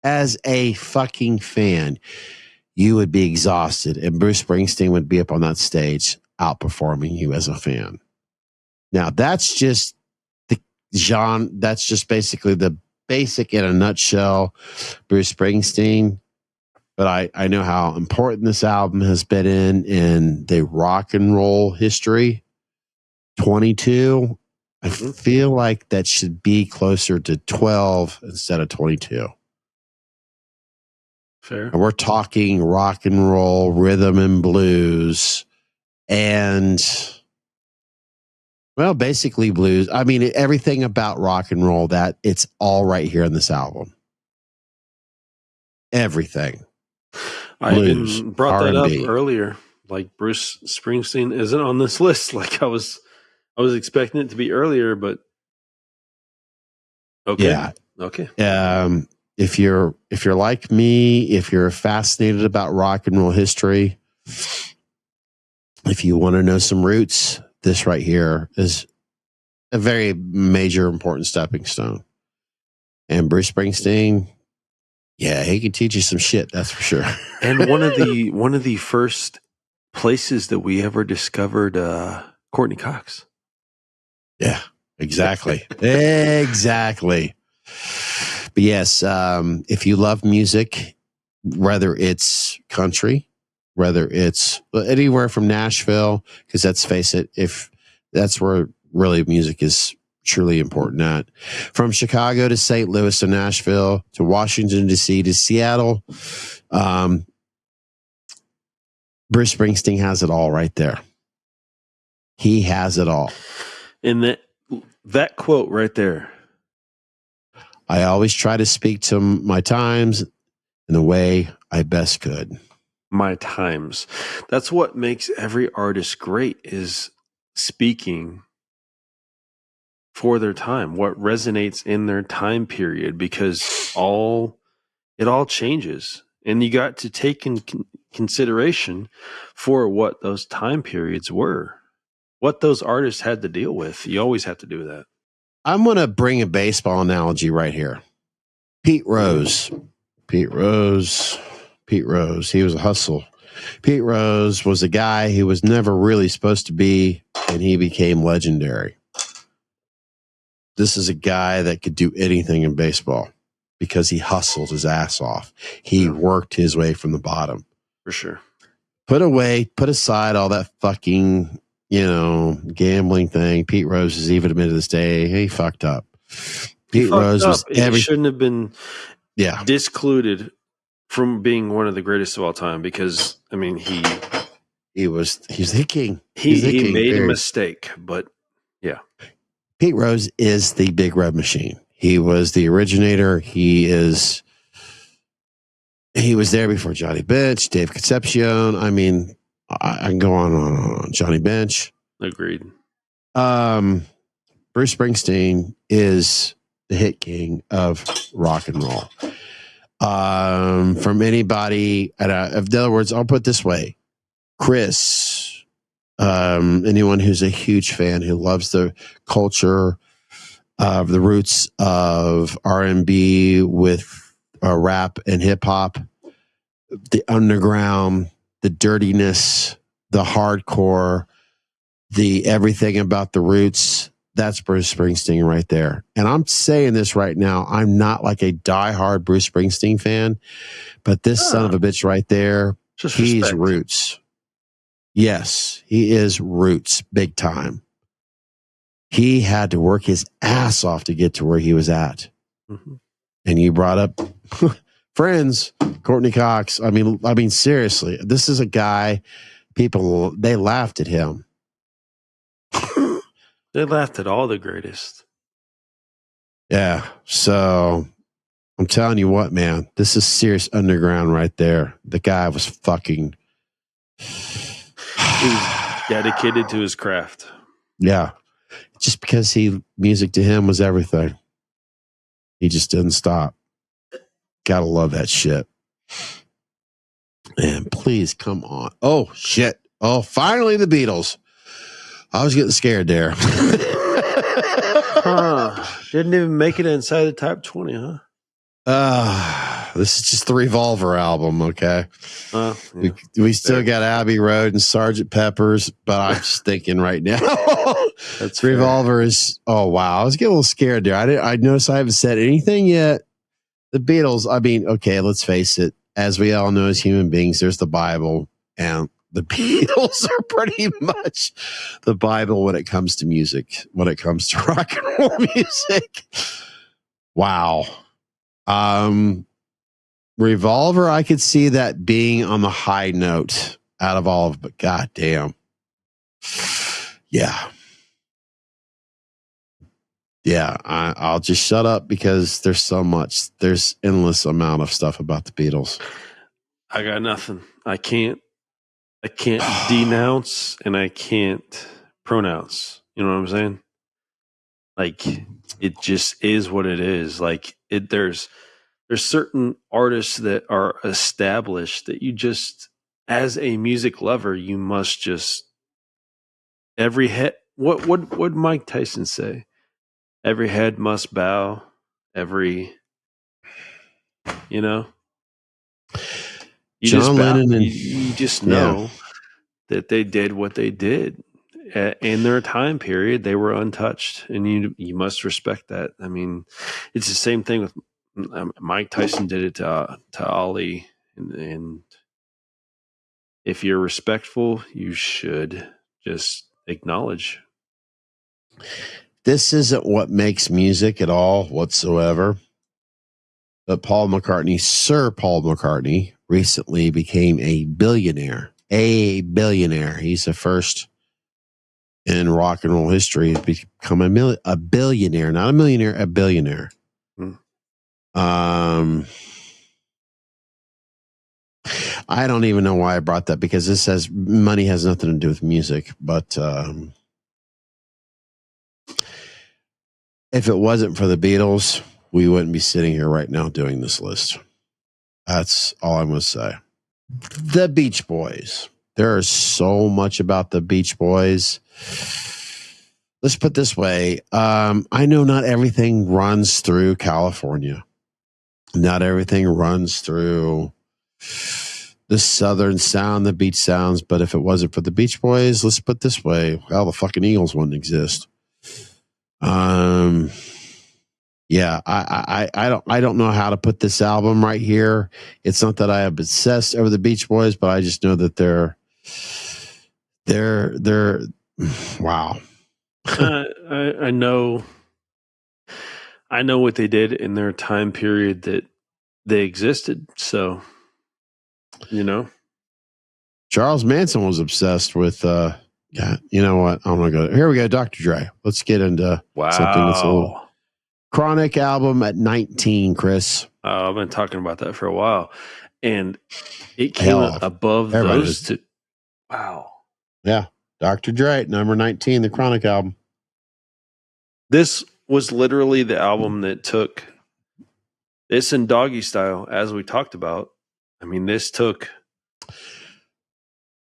as a fucking fan, you would be exhausted, and Bruce Springsteen would be up on that stage outperforming you as a fan. Now, that's just the genre. That's just basically the basic in a nutshell, Bruce Springsteen. But I know how important this album has been in the rock and roll history. 22. I feel like that should be closer to 12 instead of 22. Fair. And we're talking rock and roll, rhythm and blues, and, well, basically blues. I mean, everything about rock and roll, that it's all right here in this album. Everything. Blues, I even brought R&B. that up earlier. Like, Bruce Springsteen isn't on this list. Like, I was expecting it to be earlier, but okay. Yeah. Okay. If you're like me, if you're fascinated about rock and roll history, if you want to know some roots, this right here is a very major, important stepping stone. And Bruce Springsteen, yeah, he can teach you some shit, that's for sure. And one of the first places that we ever discovered Courtney Cox. Yeah, exactly. Exactly. But yes, if you love music, whether it's country, whether it's anywhere from Nashville, because let's face it, if that's where really music is truly important at. From Chicago to St. Louis to Nashville to Washington, D.C. to Seattle, Bruce Springsteen has it all right there. He has it all. And that quote right there. I always try to speak to my times in the way I best could. My times. That's what makes every artist great, is speaking for their time, what resonates in their time period, because it all changes, and you got to take in consideration for what those time periods were, what those artists had to deal with. You always have to do that. I'm going to bring a baseball analogy right here. Pete Rose. He was a hustle. Pete Rose was a guy who was never really supposed to be, and he became legendary. This is a guy that could do anything in baseball because he hustled his ass off. He worked his way from the bottom. For sure. Put aside all that fucking, gambling thing. Pete Rose has even admitted to this day, he fucked up. Pete Rose was he shouldn't have been discluded from being one of the greatest of all time, because I mean he's the king. He made a mistake, but yeah. Pete Rose is the big red machine. He was the originator. He was there before Johnny Bench, Dave Concepcion. I mean, I can go on and on. Johnny Bench. Agreed. Bruce Springsteen is the hit king of rock and roll. From anybody, in other words, I'll put it this way. Chris, anyone who's a huge fan, who loves the culture of the roots of R&B with rap and hip hop, the underground, the dirtiness, the hardcore, the everything about the roots, that's Bruce Springsteen right there. And I'm saying this right now, I'm not like a diehard Bruce Springsteen fan, but this son of a bitch right there, he's roots. Yes, he is roots, big time. He had to work his ass off to get to where he was at. Mm-hmm. And you brought up friends, Courtney Cox. I mean, seriously, this is a guy, they laughed at him. They laughed at all the greatest. Yeah. So I'm telling you what, man, this is serious underground right there. The guy was fucking. He was dedicated to his craft. Yeah. Just because music to him was everything. He just didn't stop. Gotta love that shit. And please come on. Oh, shit. Oh, finally the Beatles. I was getting scared there. Didn't even make it inside the top 20, huh? This is just the Revolver album, okay? Yeah. We still got Abbey Road and Sgt. Pepper's, but I'm just thinking right now. That's Revolver is, oh, wow. I was getting a little scared there. I noticed I haven't said anything yet. The Beatles, I mean, okay, let's face it. As we all know as human beings, there's the Bible, and the Beatles are pretty much the Bible when it comes to music, when it comes to rock and roll music. Wow. Revolver, I could see that being on the high note out of all of, but goddamn. Yeah. Yeah, I'll just shut up because there's so much. There's endless amount of stuff about the Beatles. I got nothing. I can't denounce and I can't pronounce. You know what I'm saying? Like, it just is what it is. Like, there's certain artists that are established that you just, as a music lover, you must just every head. What Mike Tyson say? Every head must bow. You know, you John just bow. Lennon and You just know that they did what they did in their time period. They were untouched, and you must respect that. I mean, it's the same thing with Mike Tyson did it to Ali, and if you're respectful, you should just acknowledge. this isn't what makes music at all whatsoever. But Sir Paul McCartney, recently became a billionaire. A billionaire. He's the first in rock and roll history to become a billionaire, not a millionaire, a billionaire. I don't even know why I brought that because this says money has nothing to do with music. But if it wasn't for the Beatles, we wouldn't be sitting here right now doing this list. That's all I'm going to say. The Beach Boys. There is so much about the Beach Boys. Let's put it this way. I know not everything runs through California. Not everything runs through the southern sound, the beach sounds. But if it wasn't for the Beach Boys, let's put it this way. Well, the fucking Eagles wouldn't exist. Yeah, I don't know how to put this album right here. It's not that I am obsessed over the Beach Boys, but I just know that they're wow. I know what they did in their time period that they existed. So, you know, Charles Manson was obsessed with. Yeah, you know what? I'm gonna go. Here we go, Dr. Dre. Let's get into something that's a little. Chronic album at 19, Chris. I've been talking about that for a while, and it came above those two. Wow. Yeah, Dr. Dre, number 19, the Chronic album. This was literally the album that took this in Doggy Style, as we talked about. I mean, this took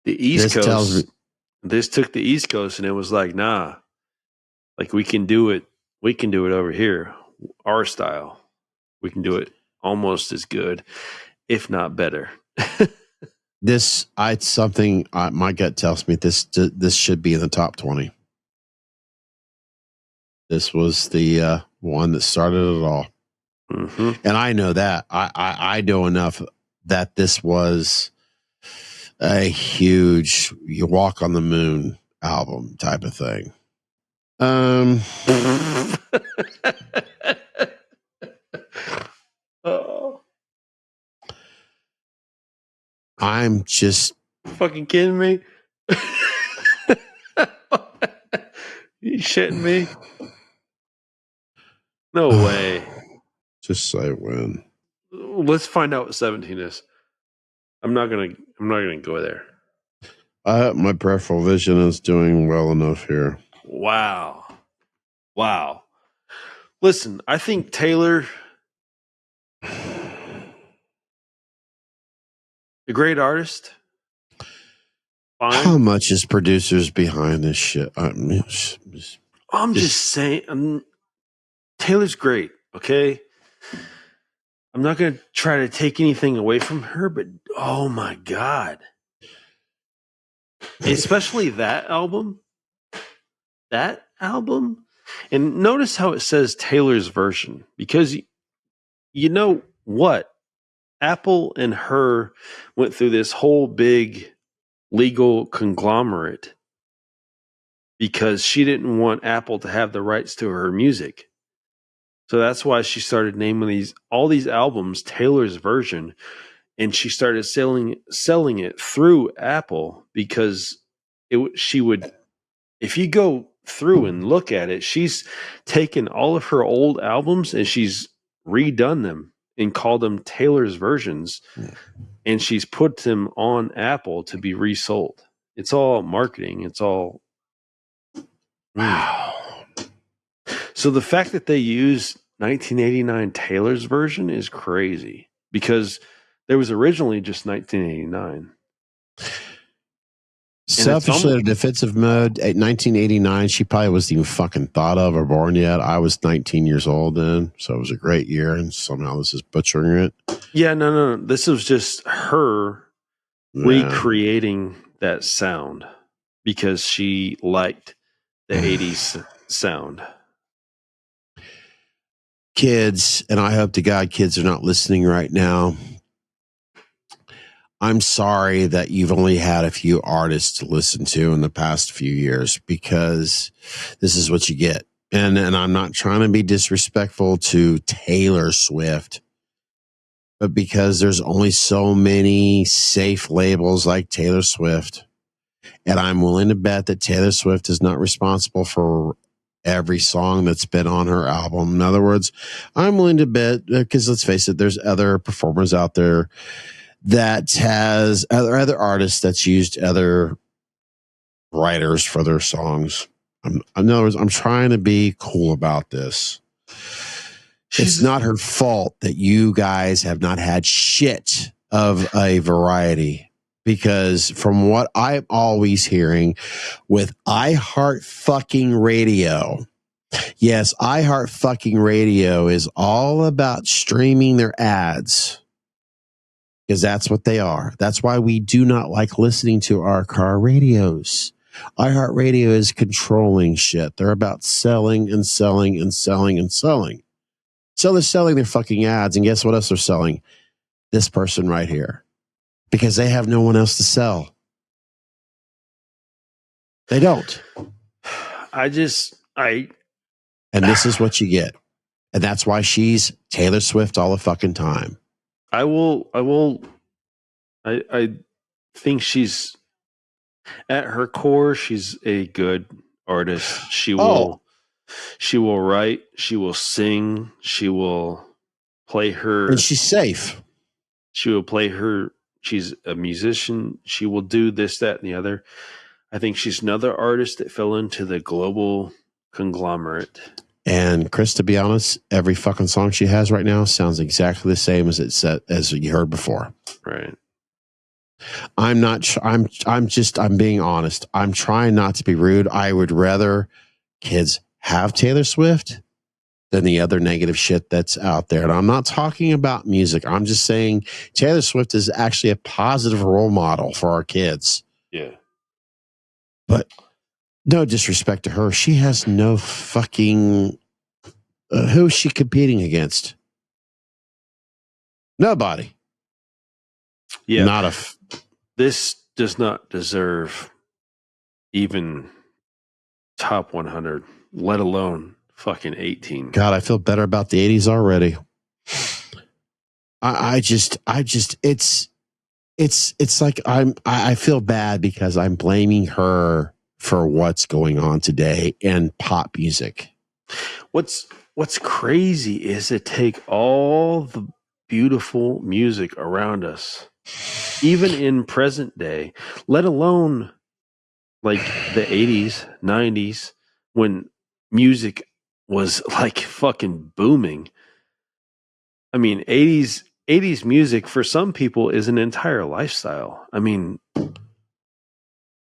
the East Coast. This took the East Coast, and it was like, nah, like we can do it. We can do it over here, our style. We can do it almost as good, if not better. My gut tells me this should be in the top 20. This was the one that started it all. Mm-hmm. And I know that. I know enough that this was a huge You Walk on the Moon album type of thing. I'm just fucking kidding me. You shitting me? No way. Just say when. Let's find out what 17 is. I'm not gonna go there. My peripheral vision is doing well enough here. Wow. Listen, I think Taylor, a great artist. Fine. How much is producers behind this shit? I'm just saying, Taylor's great, okay? I'm not going to try to take anything away from her, but oh my God. Especially that album. And notice how it says Taylor's version, because you know what? Apple and her went through this whole big legal conglomerate because she didn't want Apple to have the rights to her music. So that's why she started naming all these albums Taylor's version, and she started selling it through Apple because she would, if you go through and look at it, she's taken all of her old albums and she's redone them and called them Taylor's versions, and she's put them on Apple to be resold. It's all marketing. It's all wow. So the fact that they use 1989 Taylor's version is crazy because there was originally just 1989. Selfishly, in a defensive mode, at 1989, she probably wasn't even fucking thought of or born yet. I was 19 years old then, so it was a great year, and somehow this is butchering it. Yeah, no. This was just her recreating that sound because she liked the 80s sound. Kids, and I hope to God kids are not listening right now. I'm sorry that you've only had a few artists to listen to in the past few years, because this is what you get. And I'm not trying to be disrespectful to Taylor Swift, but because there's only so many safe labels like Taylor Swift. And I'm willing to bet that Taylor Swift is not responsible for every song that's been on her album. In other words, I'm willing to bet, because let's face it, there's other performers out there that has other artists that's used other writers for their songs. In other words, I'm trying to be cool about this. It's not her fault that you guys have not had shit of a variety, because from what I'm always hearing with iHeart fucking radio, yes, iHeart fucking radio is all about streaming their ads. Because that's what they are. That's why we do not like listening to our car radios. iHeartRadio is controlling shit. They're about selling and selling and selling and selling. So they're selling their fucking ads. And guess what else they're selling? This person right here. Because they have no one else to sell. They don't. And this is what you get. And that's why she's Taylor Swift all the fucking time. I think she's, at her core, she's a good artist. She will write, she will sing, she will play her, and she's safe. She will play her, she's a musician. She will do this, that, and the other. I think she's another artist that fell into the global conglomerate. And Chris, to be honest, every fucking song she has right now sounds exactly the same as it said, as you heard before. Right. I'm being honest. I'm trying not to be rude. I would rather kids have Taylor Swift than the other negative shit that's out there. And I'm not talking about music. I'm just saying Taylor Swift is actually a positive role model for our kids. Yeah. But no disrespect to her. She has no fucking... who is she competing against? Nobody. Yeah. This does not deserve even top 100, let alone fucking 18. God, I feel better about the 80s already. It's like I feel bad because I'm blaming her for what's going on today in pop music. What's crazy is to take all the beautiful music around us, even in present day, let alone like the 80s, 90s, when music was like fucking booming. I mean, 80s music for some people is an entire lifestyle. I mean,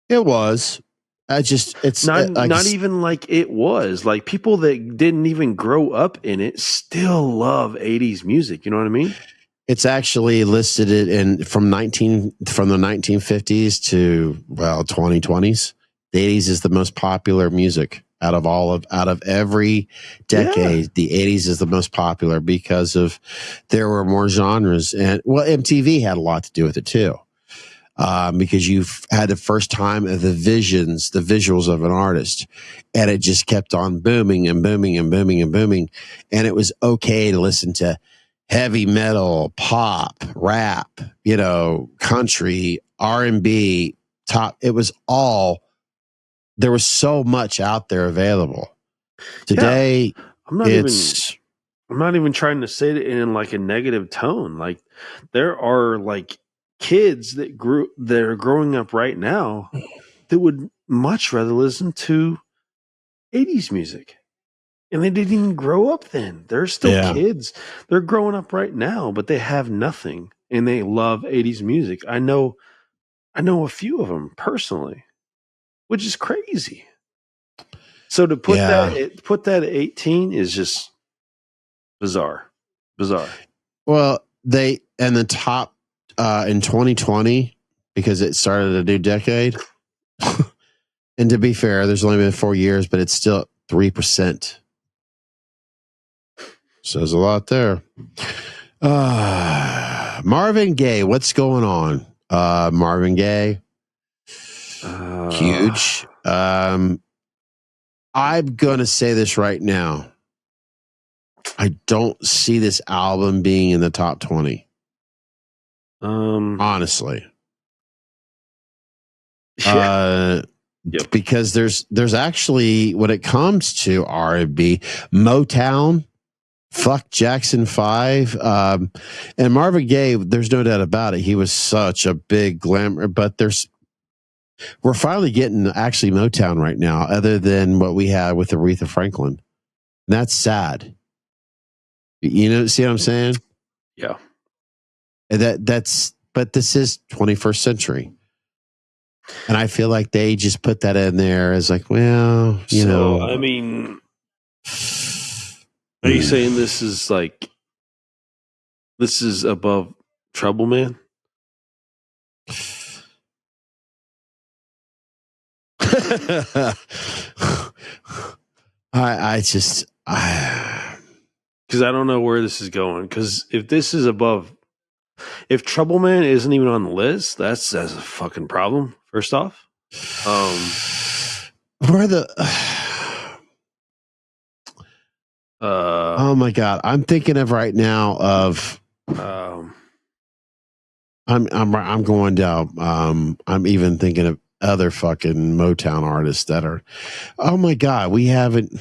it was. It's not even like it was. Like people that didn't even grow up in it still love 80s music. You know what I mean? It's actually listed it from the 1950s to 2020s. The 80s is the most popular music out of every decade. Yeah. The 80s is the most popular because there were more genres, and MTV had a lot to do with it too. Because you've had the first time of the visuals of an artist, and it just kept on booming and booming and booming and booming. And it was okay to listen to heavy metal, pop, rap, country, R&B, there was so much out there available. Today, I'm not even trying to say it in like a negative tone. Like there are like kids that are growing up right now that would much rather listen to 80s music, and they didn't even grow up then. They're still kids. They're growing up right now, but they have nothing, and they love 80s music. I know a few of them personally, which is crazy. So to put that at 18 is just bizarre. Well, the top in 2020, because it started a new decade. And to be fair, there's only been 4 years, but it's still 3%. So there's a lot there. Marvin Gaye, what's going on? Marvin Gaye, huge. I'm going to say this right now. I don't see this album being in the top 20. Honestly. Yep. Because there's actually, when it comes to R&B, Motown, fuck Jackson 5, and Marvin Gaye, there's no doubt about it. He was such a big glamour, but we're finally getting actually Motown right now, other than what we had with Aretha Franklin. And that's sad. See what I'm saying? Yeah. But this is 21st century. And I feel like they just put that in there as like, well, I mean, are you saying this is above Trouble Man? Because I don't know where this is going. Because if Trouble Man isn't even on the list, that's a fucking problem. First off, where the oh my god, I'm thinking of right now of I'm going down. I'm even thinking of other fucking Motown artists that are. Oh my god, we haven't.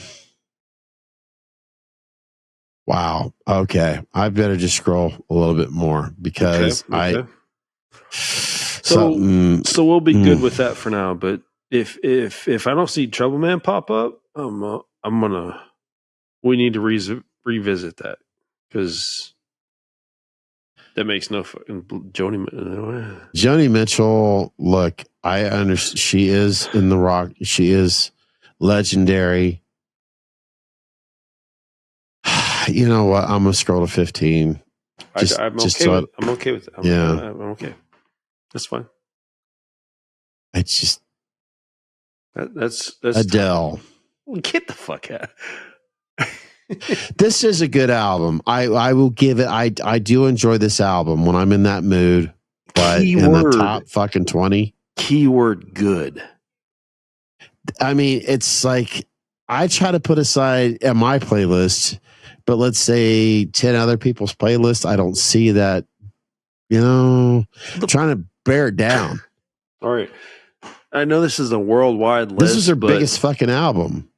Wow. Okay, I better just scroll a little bit more because okay. So we'll be good with that for now. But if I don't see Trouble Man pop up, we need to revisit that, because that makes no fucking Joni Mitchell. Look, I understand. She is in the rock. She is legendary. You know what? I'm gonna scroll to 15. I'm okay with it. I'm okay. That's fine. It's just that's Adele. Get the fuck out. This is a good album. I will give it. I do enjoy this album when I'm in that mood. But in the top fucking 20. Keyword good. I mean, it's like I try to put aside at my playlist, but let's say 10 other people's playlists, I don't see that. I'm trying to bear it down. All right. I know this is a worldwide list. This is their biggest fucking album.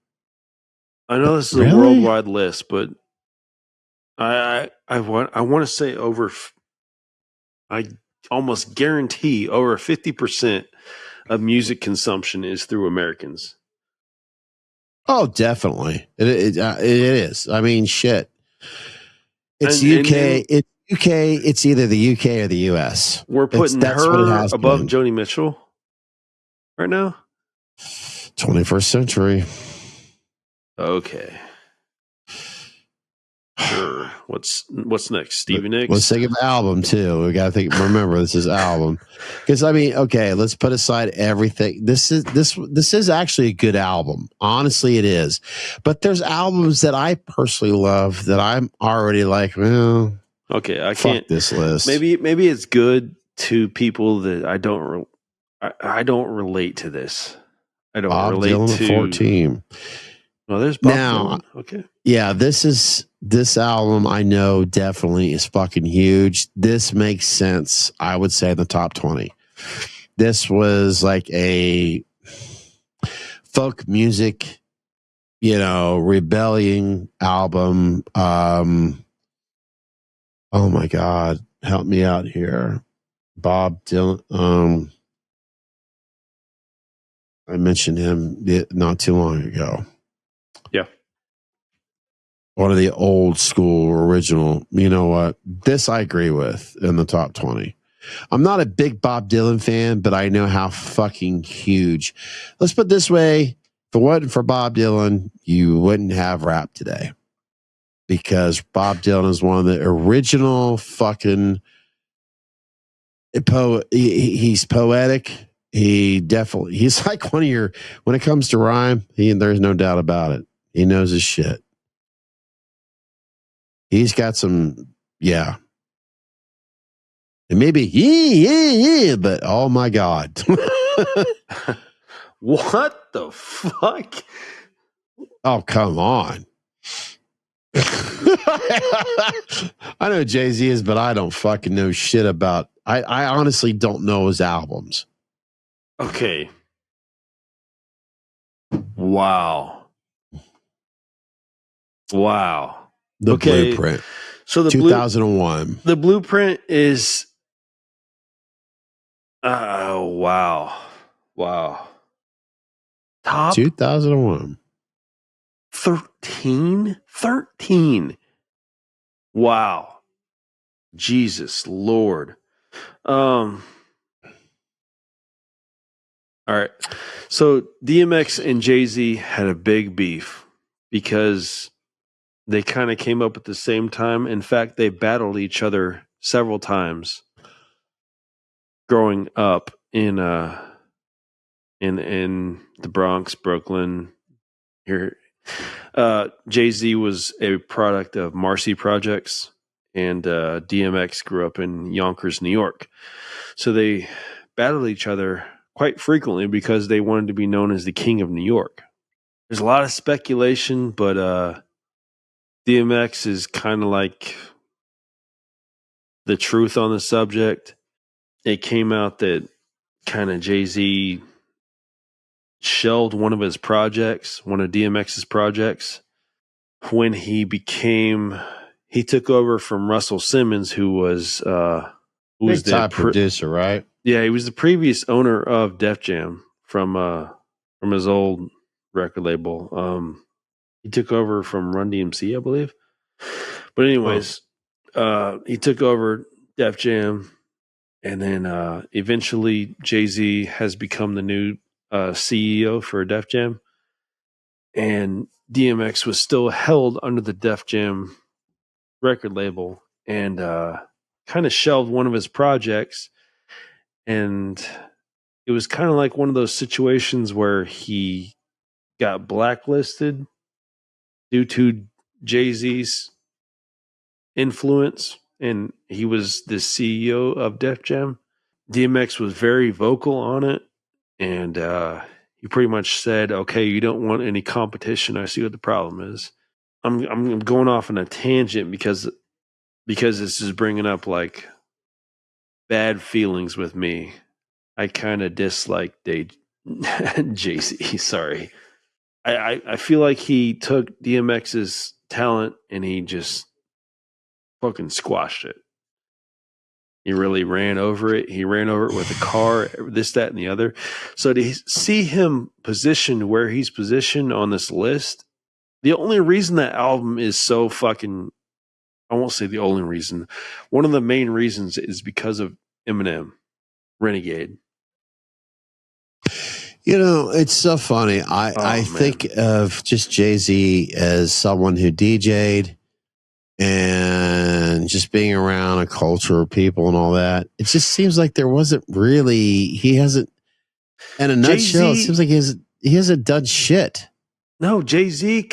I know this is Really? a worldwide list, but I want to say over. I almost guarantee over 50% of music consumption is through Americans. Oh, definitely. It is. I mean, shit. It's UK. It's UK. It's either the UK or the US. We're putting her above Joni Mitchell right now. 21st century. Okay. Sure. What's next? Stevie Nicks? Let's think of album too. We got to remember this is album. Because I mean, okay, let's put aside everything. This is actually a good album. Honestly, it is. But there's albums that I personally love that I'm already like, well, okay, I fuck can't this list. Maybe it's good to people that I don't relate to this. I don't Bob relate Dylan to 14. Well, there's Bob Dylan. Okay. Yeah, this album I know definitely is fucking huge. This makes sense, I would say, in the top 20. This was like a folk music, rebellion album. Oh my God, help me out here. Bob Dylan. I mentioned him not too long ago. Yeah. One of the old school original, you know what? This I agree with in the top 20. I'm not a big Bob Dylan fan, but I know how fucking huge. Let's put it this way. If it wasn't for Bob Dylan, you wouldn't have rap today. Because Bob Dylan is one of the original fucking he's poetic. He's like one of your, when it comes to rhyme, there's no doubt about it. He knows his shit. He's got some, yeah. And maybe, yeah, but oh my God. What the fuck? Oh, come on. I know Jay-Z is, but I don't fucking know shit about, I honestly don't know his albums. Okay. Wow. The Blueprint. So the 2001. The Blueprint is wow. Top 2001. 13. Wow. Jesus Lord. All right. So DMX and Jay-Z had a big beef because they kind of came up at the same time. In fact, they battled each other several times growing up in the Bronx, Brooklyn. Here, Jay-Z was a product of Marcy Projects, and DMX grew up in Yonkers, New York. So they battled each other quite frequently because they wanted to be known as the King of New York. There's a lot of speculation, but DMX is kind of like the truth on the subject. It came out that kind of Jay-Z shelved one of DMX's projects, when he took over from Russell Simmons, who was the producer, right? Yeah, he was the previous owner of Def Jam from his old record label. He took over from Run DMC, I believe. But anyways, he took over Def Jam, and then eventually Jay-Z has become the new CEO for Def Jam, and DMX was still held under the Def Jam record label, and kind of shelved one of his projects. And it was kind of like one of those situations where he got blacklisted due to Jay-Z's influence, and he was the CEO of Def Jam. DMX was very vocal on it, and he pretty much said, okay, you don't want any competition. I see what the problem is. I'm going off on a tangent because this is bringing up like bad feelings with me. I kind of dislike Jay-Z, sorry. I feel like he took DMX's talent and he just fucking squashed it. He really ran over it. He ran over it with a car, this, that, and the other. So to see him positioned where he's positioned on this list, the only reason that album is so fucking, I won't say the only reason, one of the main reasons is because of Eminem, Renegade. You know, it's so funny. I think of just Jay-Z as someone who DJ'd and just being around a culture of people and all that. It just seems like there wasn't really, he hasn't, in a nutshell, it seems like he hasn't done shit. No, Jay-Z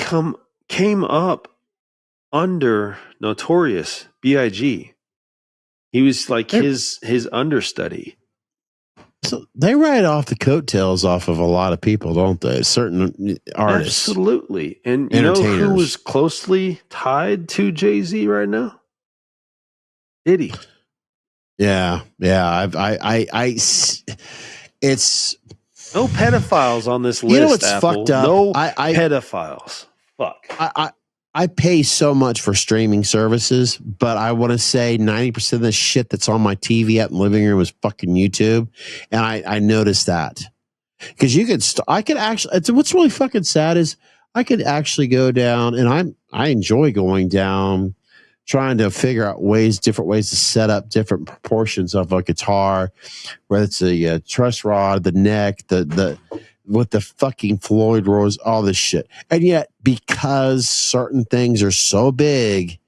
came up under Notorious B.I.G. He was like his understudy. So they ride off the coattails off of a lot of people, don't they? Certain artists. Absolutely. And you know who was closely tied to Jay-Z right now? Diddy. Yeah. It's no pedophiles on this list. You know what's Apple. fucked up? No pedophiles. Fuck. I pay so much for streaming services, but I want to say 90% of the shit that's on my TV at my living room is fucking YouTube. And I noticed that. Because I could actually, what's really fucking sad is I could actually go down, and I enjoy going down, trying to figure out different ways to set up different proportions of a guitar, whether it's a truss rod, the neck, with the fucking Floyd Rose, all this shit. And yet, because certain things are so big,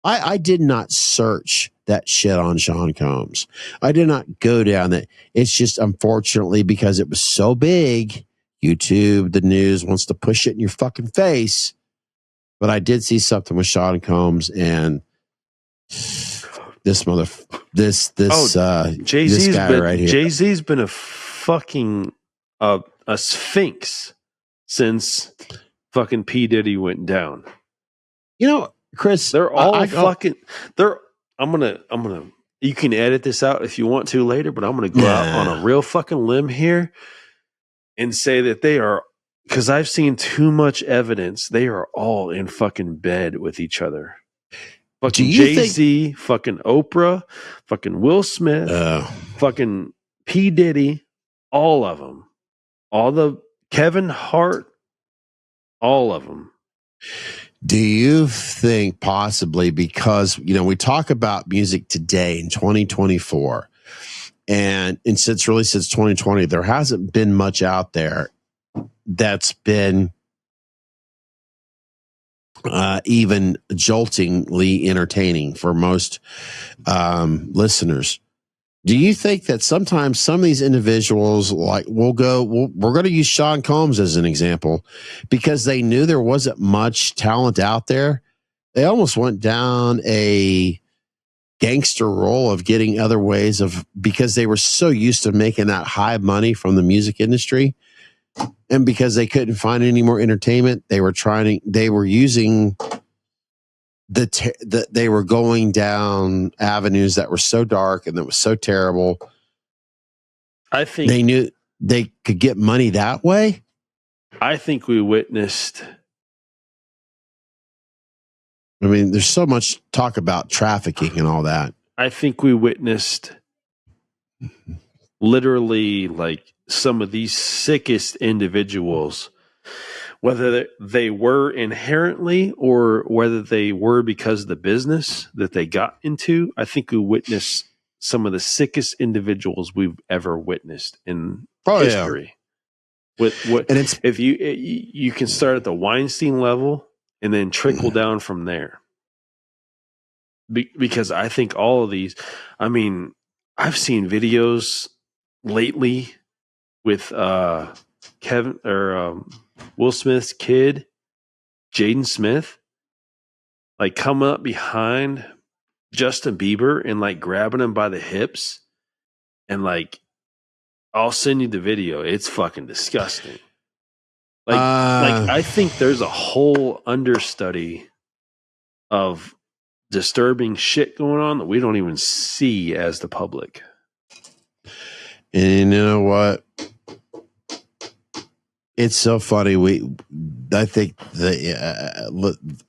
I did not search that shit on Sean Combs. I did not go down that. It's just, unfortunately, because it was so big, YouTube, the news wants to push it in your fucking face. But I did see something with Sean Combs and this guy right here. Jay-Z's been a fucking a sphinx since fucking P. Diddy went down. You know, Chris, they're all I'm gonna you can edit this out if you want to later, but I'm gonna go out on a real fucking limb here and say that they are, because I've seen too much evidence, they are all in fucking bed with each other. Fucking Jay-Z, fucking Oprah, fucking Will Smith, fucking P. Diddy, all of them. All the Kevin Hart, all of them. Do you think possibly because, we talk about music today in 2024 and since 2020, there hasn't been much out there that's been even joltingly entertaining for most listeners. Do you think that sometimes some of these individuals, like we're going to use Sean Combs as an example, because they knew there wasn't much talent out there, they almost went down a gangster role of getting other ways because they were so used to making that high money from the music industry, and because they couldn't find any more entertainment, they were using they were going down avenues that were so dark and that was so terrible. I think they knew they could get money that way. I think we witnessed. I mean, there's so much talk about trafficking and all that. I think we witnessed literally like some of these sickest individuals, whether they were inherently or whether they were because of the business that they got into. I think we witnessed some of the sickest individuals we've ever witnessed in history. Yeah. If you can start at the Weinstein level and then trickle down from there. Because I think all of these, I mean, I've seen videos lately with Kevin or Will Smith's kid, Jaden Smith, like come up behind Justin Bieber and like grabbing him by the hips, and like I'll send you the video. It's fucking disgusting. Like I think there's a whole understudy of disturbing shit going on that we don't even see as the public. And you know what? It's so funny. I think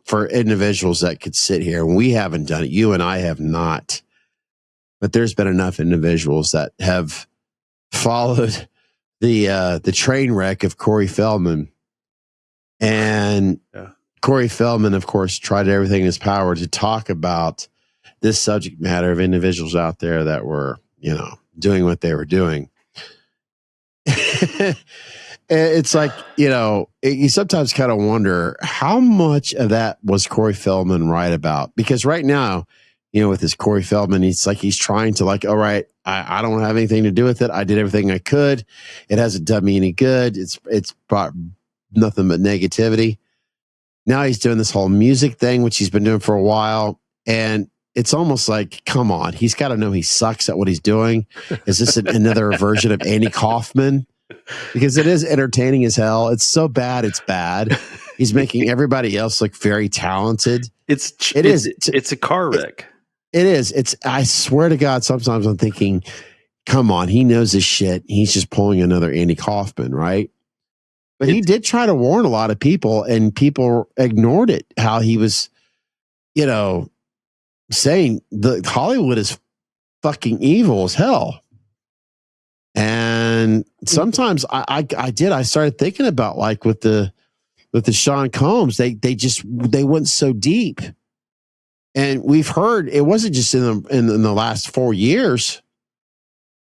for individuals that could sit here, and we haven't done it. You and I have not, but there's been enough individuals that have followed the train wreck of Corey Feldman, and Corey Feldman, of course, tried everything in his power to talk about this subject matter of individuals out there that were, doing what they were doing. It's like, you sometimes kind of wonder how much of that was Corey Feldman right about? Because right now, with his Corey Feldman, he's trying to all right, I don't have anything to do with it. I did everything I could. It hasn't done me any good. It's brought nothing but negativity. Now he's doing this whole music thing, which he's been doing for a while. And it's almost like, come on, he's got to know he sucks at what he's doing. Is this another version of Andy Kaufman? Because it is entertaining as hell. It's so bad, it's bad. He's making everybody else look very talented. It's a car wreck. It is. I swear to God, sometimes I'm thinking, come on, he knows his shit. He's just pulling another Andy Kaufman, right? But he did try to warn a lot of people, and people ignored it. How he was, saying the Hollywood is fucking evil as hell. And sometimes I started thinking about with the Sean Combs, they went so deep, and we've heard it wasn't just in the last 4 years.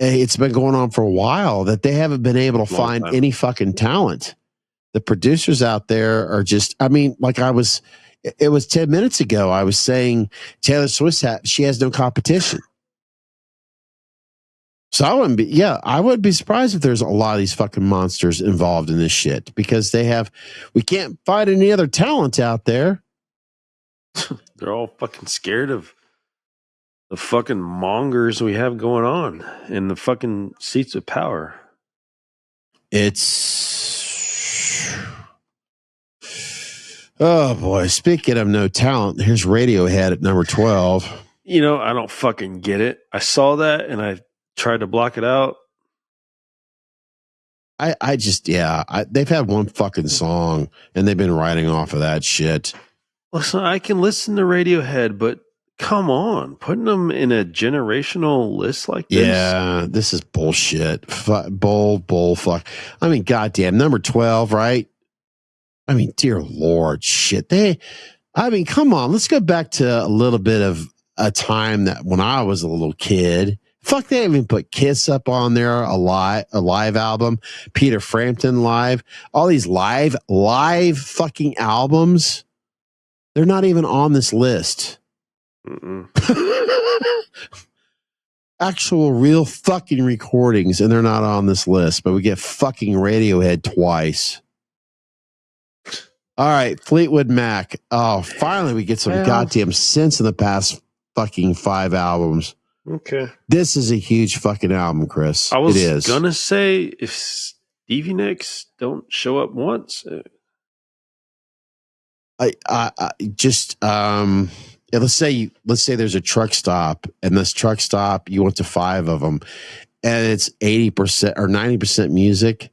It's been going on for a while that they haven't been able to find any fucking talent. The producers out there are just, it was 10 minutes ago. I was saying Taylor Swift, she has no competition. So I wouldn't be surprised if there's a lot of these fucking monsters involved in this shit, because we can't find any other talent out there. They're all fucking scared of the fucking mongers we have going on in the fucking seats of power. Oh boy, speaking of no talent, here's Radiohead at number 12. I don't fucking get it. I saw that and I tried to block it out. They've had one fucking song and they've been writing off of that shit. Listen, I can listen to Radiohead, but come on, putting them in a generational list like this? Yeah, this is bullshit. Bull, fuck. I mean, goddamn, number 12, right? I mean, dear Lord, shit. Come on, let's go back to a little bit of a time that when I was a little kid. Fuck, they even put Kiss up on there, a live album, Peter Frampton live, all these live fucking albums. They're not even on this list. Actual real fucking recordings, and they're not on this list, but we get fucking Radiohead twice. All right, Fleetwood Mac. Oh, finally we get some goddamn sense in the past fucking 5 albums. Okay. This is a huge fucking album, Chris. I was gonna say, if Stevie Nicks don't show up once, let's say there's a truck stop, and this truck stop, you went to 5 of them, and it's 80% or 90% music,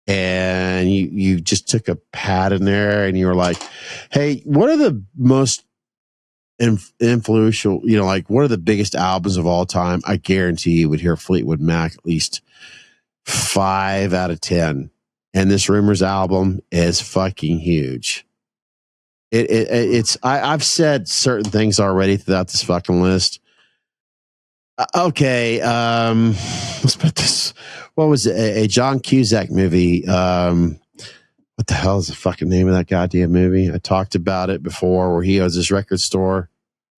and you just took a pad in there, and you were like, hey, what are the most influential, what are the biggest albums of all time? I guarantee you would hear Fleetwood Mac at least 5 out of 10. And this Rumors album is fucking huge. I've said certain things already throughout this fucking list. Okay. Let's put this. What was it? A John Cusack movie. What the hell is the fucking name of that goddamn movie? I talked about it before, where he owns this record store.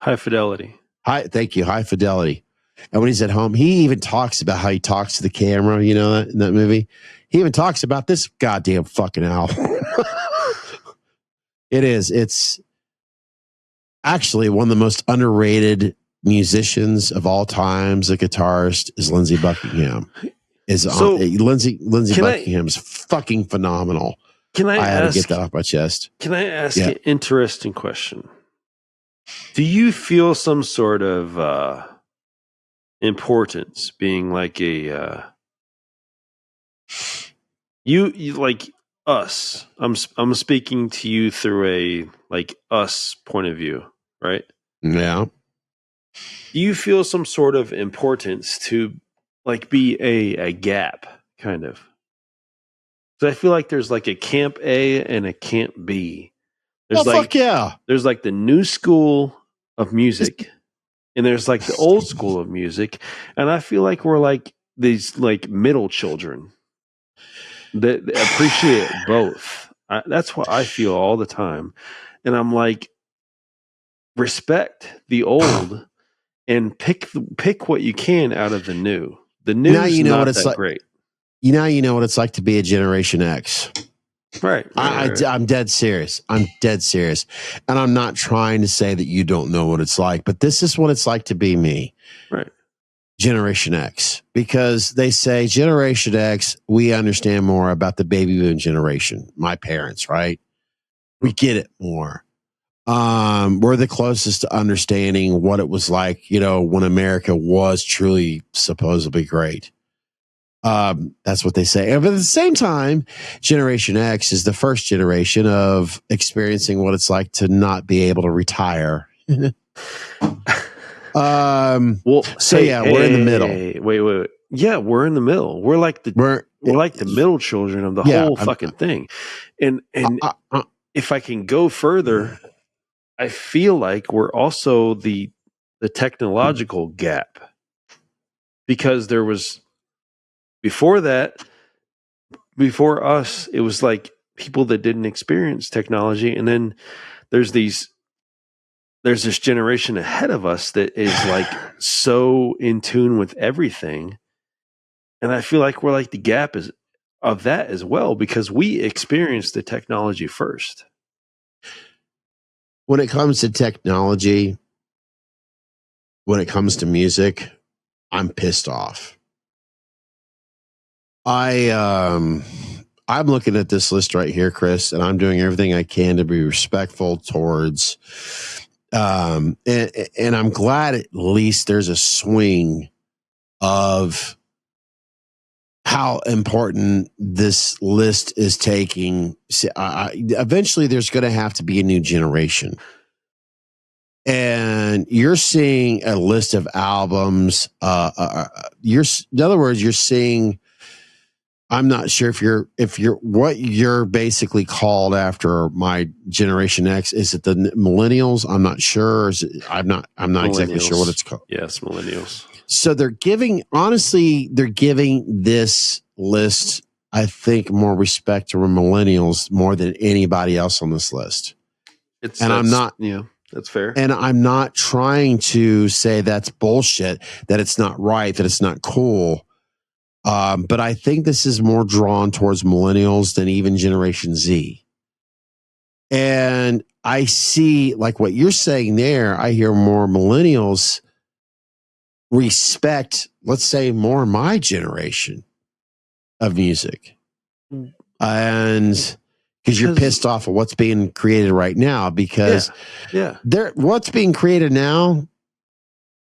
High Fidelity. Thank you. High Fidelity. And when he's at home, he even talks about how he talks to the camera, in that movie. He even talks about this goddamn fucking album. It's actually one of the most underrated musicians of all times. A guitarist is Lindsey Buckingham. Lindsey Buckingham is fucking phenomenal. I had to get that off my chest. Can I ask you an interesting question? Do you feel some sort of importance being like a You like us. I'm speaking to you through a like us point of view, right? Yeah. Do you feel some sort of importance to like be a gap kind of? So I feel like there's like a camp A and a camp B. Oh, There's like fuck yeah. there's like the new school of music and there's like the old school of music, and I feel like we're like these like middle children that appreciate both. That's what I feel all the time, and I'm like, respect the old and pick what you can out of the new. The Now new's you know what not it's that like. great, You know what it's like to be a Generation X. right? I'm dead serious. I'm dead serious. And I'm not trying to say that you don't know what it's like, but this is what it's like to be me. Right. Generation X. Because they say Generation X, we understand more about the baby boom generation. My parents, right? We get it more. We're the closest to understanding what it was like, you know, when America was truly supposedly great. That's what they say. But at the same time, Generation X is the first generation of experiencing what it's like to not be able to retire. Well, so we're in the middle. Wait. Yeah, we're in the middle. We're like the middle children of the whole fucking thing. And if I can go further, I feel like we're also the technological gap, because there was before us, it was like people that didn't experience technology, and then there's this generation ahead of us that is like so in tune with everything, and I feel like we're like the gap is of that as well, because we experienced the technology first. When it comes to technology, when it comes to music, I'm pissed off. I'm looking at this list right here, Chris, and I'm doing everything I can to be respectful towards, and I'm glad at least there's a swing of how important this list is taking. Eventually, there's going to have to be a new generation. And you're seeing a list of albums. In other words, you're seeing. I'm not sure if you're what you're basically called after my Generation X. Is it the millennials? I'm not sure. I'm not exactly sure what it's called. Yes, millennials. So they're giving this list, I think, more respect to millennials more than anybody else on this list. I'm not. Yeah, that's fair. And I'm not trying to say that's bullshit, that it's not right, that it's not cool. But I think this is more drawn towards millennials than even Generation Z. And I see, like what you're saying there, I hear more millennials respect, let's say, more my generation of music. And because you're pissed off of what's being created right now, because what's being created now,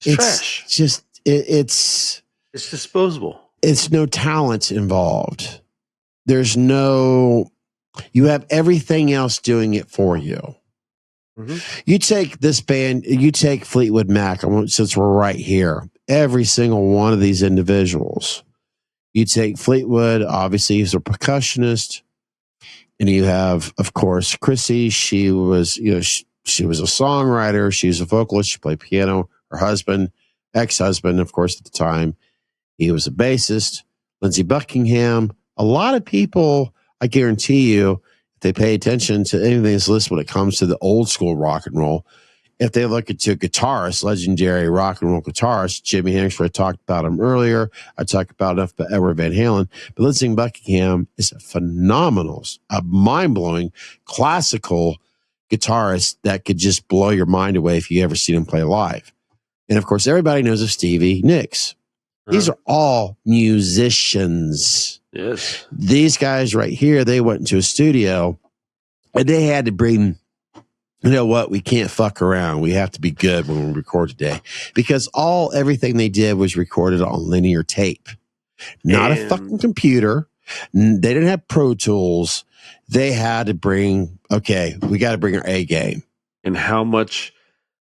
it's trash. Just it's disposable. It's no talent involved. There's no, you have everything else doing it for you. Mm-hmm. You take this band, you take Fleetwood Mac, since we're right here, every single one of these individuals. You take Fleetwood, obviously he's a percussionist, and you have, of course, Chrissy. She was, she was a songwriter. She was a vocalist. She played piano. Her husband, ex-husband, of course, at the time, he was a bassist. Lindsey Buckingham. A lot of people, I guarantee you, if they pay attention to any of this list when it comes to the old school rock and roll, if they look at guitarists, legendary rock and roll guitarist, Jimi Hendrix, I talked about him earlier. I talked about enough about Edward Van Halen. But Lindsey Buckingham is a phenomenal, a mind-blowing classical guitarist that could just blow your mind away if you ever seen him play live. And of course, everybody knows of Stevie Nicks. These are all musicians. Yes. These guys right here, they went into a studio and they had to bring, you know what, we can't fuck around. We have to be good when we record today. Because everything they did was recorded on linear tape. Not a fucking computer, They didn't have Pro Tools. They had to bring, we got to bring our A game. And how much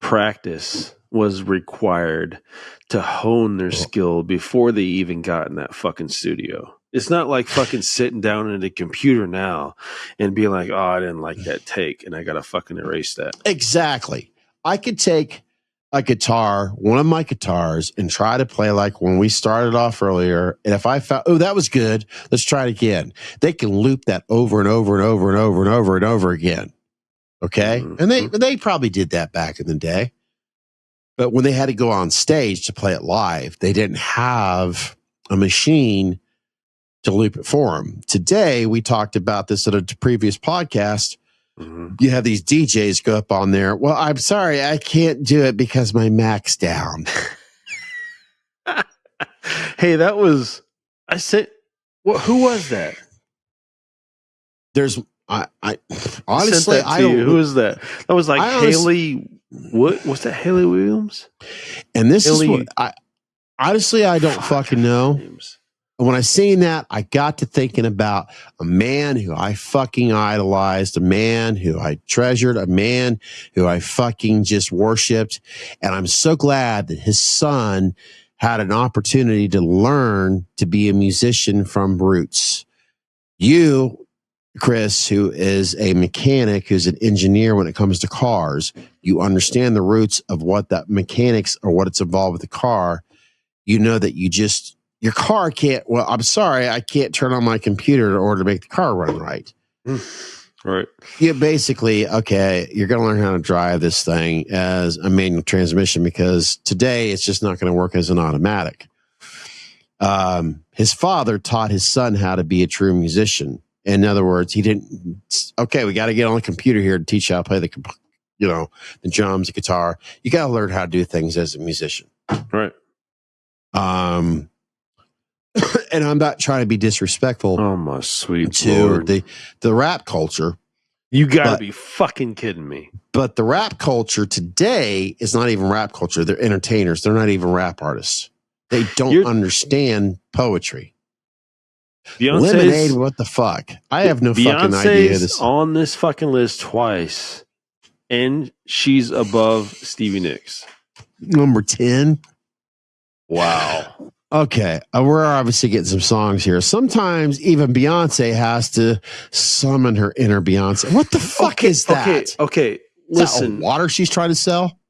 practice was required to hone their skill before they even got in that fucking studio. It's not like fucking sitting down at a computer now and being like, oh, I didn't like that take and I got to fucking erase that. Exactly. I could take a guitar, one of my guitars, and try to play like when we started off earlier. And if I found, oh, that was good, let's try it again. They can loop that over and over and over and over and over and over again. Okay. Mm-hmm. And they probably did that back in the day. But when they had to go on stage to play it live, they didn't have a machine to loop it for them. Today, we talked about this at a previous podcast. Mm-hmm. You have these DJs go up on there. Well, I'm sorry, I can't do it because my Mac's down. Hey, that was, I said, who was that? There's, I honestly, I don't. Who is that? That was like Haley. What was that? Haley Williams? And this is what I honestly, I don't fucking know. Names. When I seen that, I got to thinking about a man who I fucking idolized, a man who I treasured, a man who I fucking just worshipped. And I'm so glad that his son had an opportunity to learn to be a musician from roots. You, Chris, who is a mechanic, who's an engineer when it comes to cars, you understand the roots of what that mechanics or what it's involved with the car. You know that your car can't, well, I'm sorry, I can't turn on my computer in order to make the car run right. Right. You basically, you're going to learn how to drive this thing as a manual transmission because today it's just not going to work as an automatic. His father taught his son how to be a true musician. In other words, he didn't, we got to get on the computer here to teach you how to play the drums, the guitar. You got to learn how to do things as a musician. Right. And I'm not trying to be disrespectful. Oh my sweet to Lord. the rap culture. You gotta be fucking kidding me. But the rap culture today is not even rap culture. They're entertainers. They're not even rap artists. They don't understand poetry. Lemonade, what the fuck? I have no fucking idea. This on this fucking list twice, and she's above Stevie Nicks. Number 10. Wow. Okay, we're obviously getting some songs here. Sometimes even Beyonce has to summon her inner Beyonce. What the fuck is that? Okay. Listen, is that water she's trying to sell.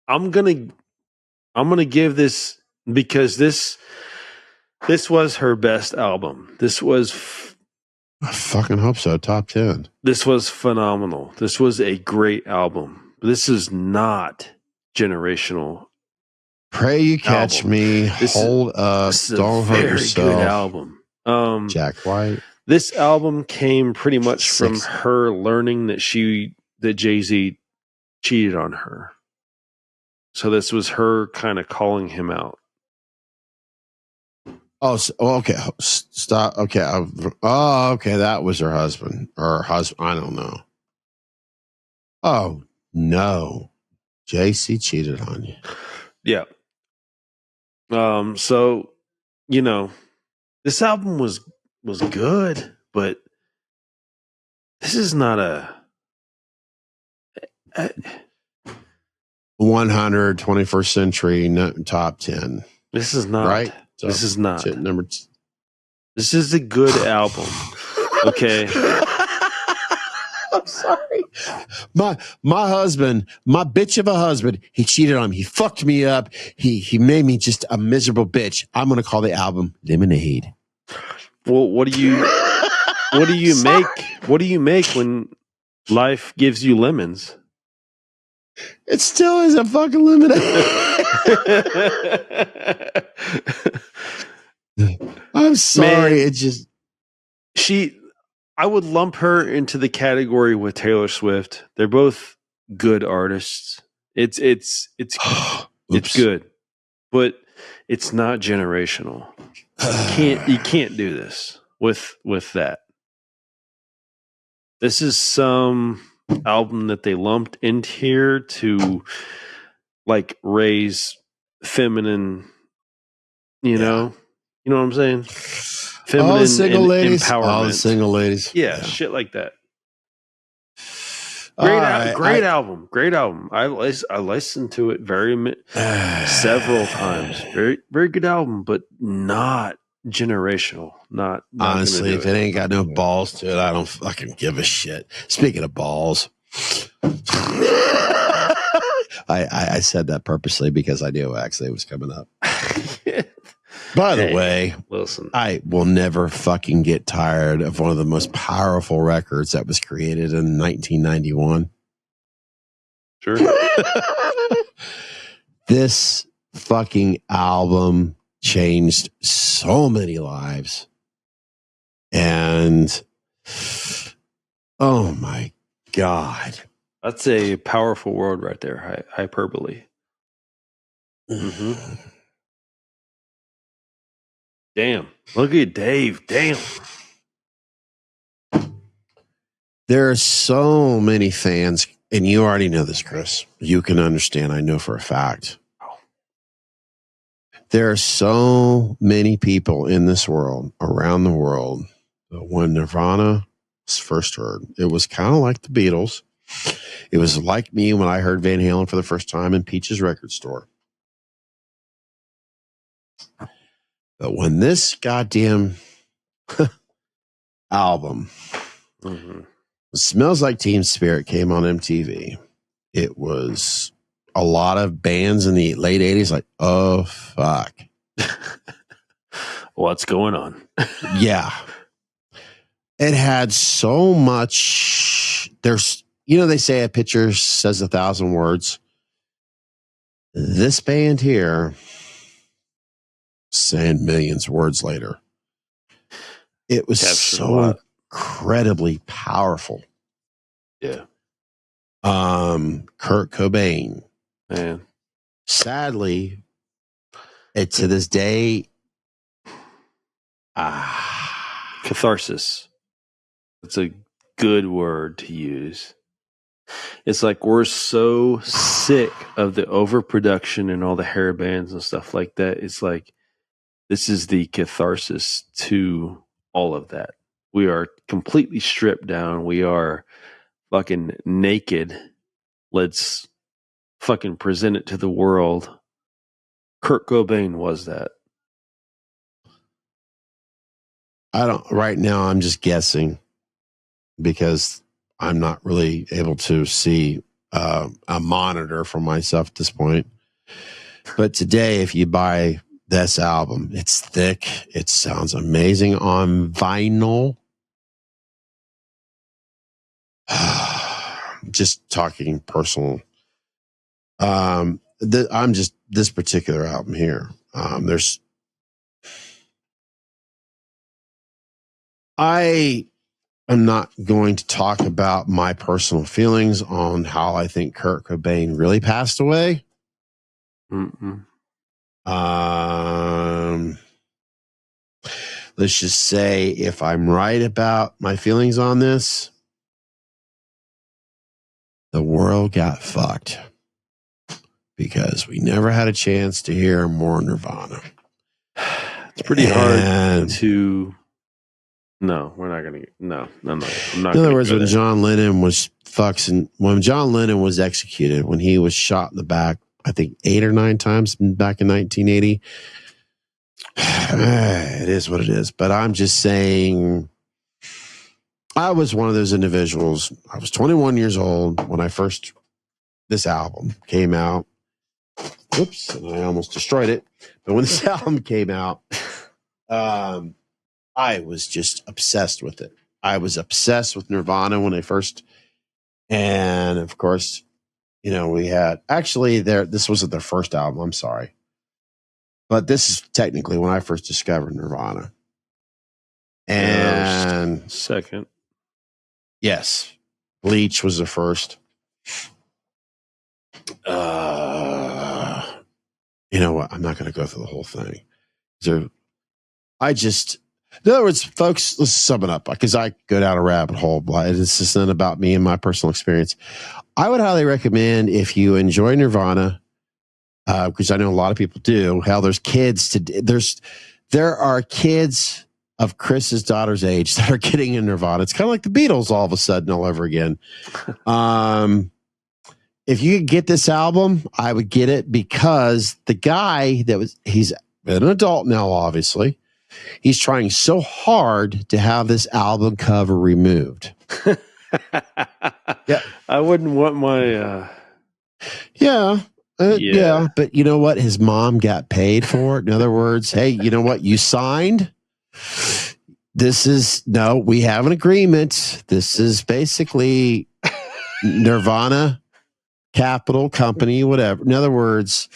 I'm gonna give this because this was her best album. This was. I fucking hope so. Top 10. This was phenomenal. This was a great album. This is not generational. Pray you catch me. Hold up. Don't hurt yourself. Good album. Jack White. This album came pretty much from her learning that Jay-Z cheated on her. So this was her kind of calling him out. Oh, okay. Stop. Okay. Okay. That was her husband or her husband. I don't know. Oh no, JC cheated on you. Yeah. So, this album was good, but this is not a 100 21st century top 10. This is not right. So, this is not number. This is a good album. Okay. I'm sorry. My husband, my bitch of a husband, he cheated on me. He fucked me up. He made me just a miserable bitch. I'm going to call the album Lemonade. Well, what do you make? What do you make when life gives you lemons? It still is a fucking lemonade. I'm sorry. Man, it just I would lump her into the category with Taylor Swift. They're both good artists. It's good, but it's not generational. You can't do this with that. This is some album that they lumped into here to like raise feminine, you know, You know what I'm saying? Feminine All the single ladies. empowerment. All the single ladies. Yeah, shit like that. Great Album. Great album. I listened to it several times. Very, very good album, but not generational. Not honestly, if it ain't got no balls to it, I don't fucking give a shit. Speaking of balls, I said that purposely because I knew actually it was coming up. By the way, listen, I will never fucking get tired of one of the most powerful records that was created in 1991. Sure. This fucking album changed so many lives. And oh my God. That's a powerful word right there. Hyperbole. Mm-hmm. Damn. Look at Dave. Damn. There are so many fans, and you already know this, Chris. You can understand, I know for a fact. There are so many people in this world, around the world, that when Nirvana was first heard, it was kind of like the Beatles. It was like me when I heard Van Halen for the first time in Peach's record store. But when this goddamn album, Smells Like Teen Spirit, came on MTV, it was a lot of bands in the late 80s like, oh, fuck. What's going on? Yeah. It had so much. There's, they say a picture says 1,000 words. This band here saying millions of words later. It was so incredibly powerful. Yeah. Kurt Cobain. Man. Sadly, to this day, catharsis. That's a good word to use. It's like we're so sick of the overproduction and all the hair bands and stuff like that. It's like this is the catharsis to all of that. We are completely stripped down. We are fucking naked. Let's fucking present it to the world. Kurt Cobain was that. Right now I'm just guessing because I'm not really able to see a monitor for myself at this point. But today, if you buy this album, it's thick. It sounds amazing on vinyl. Just talking personal. I'm just this particular album here. I am not going to talk about my personal feelings on how I think Kurt Cobain really passed away. Let's just say if I'm right about my feelings on this, the world got fucked because we never had a chance to hear more Nirvana. It's pretty hard to... No, we're not going to... No, I'm not. In other words, when John Lennon was executed, when he was shot in the back, I think 8 or 9 times back in 1980, it is what it is. But I'm just saying, I was one of those individuals. I was 21 years old when this album came out. Oops, and I almost destroyed it. But when this album came out, I was just obsessed with it. I was obsessed with Nirvana when and of course, we had this wasn't their first album. I'm sorry. But this is technically when I first discovered Nirvana. And second. Yes. Bleach was the first. You know what? I'm not going to go through the whole thing. In other words, folks, let's sum it up because I go down a rabbit hole. It's just not about me and my personal experience. I would highly recommend if you enjoy Nirvana, because I know a lot of people do. Hell, there's kids there are kids of Chris's daughter's age that are getting in Nirvana. It's kind of like the Beatles all of a sudden all over again. If you could get this album, I would get it because the guy he's an adult now, obviously. He's trying so hard to have this album cover removed. Yeah. I wouldn't want my... Yeah, but you know what? His mom got paid for it. In other words, hey, you know what? You signed. We have an agreement. This is basically Nirvana Capital Company, whatever. In other words,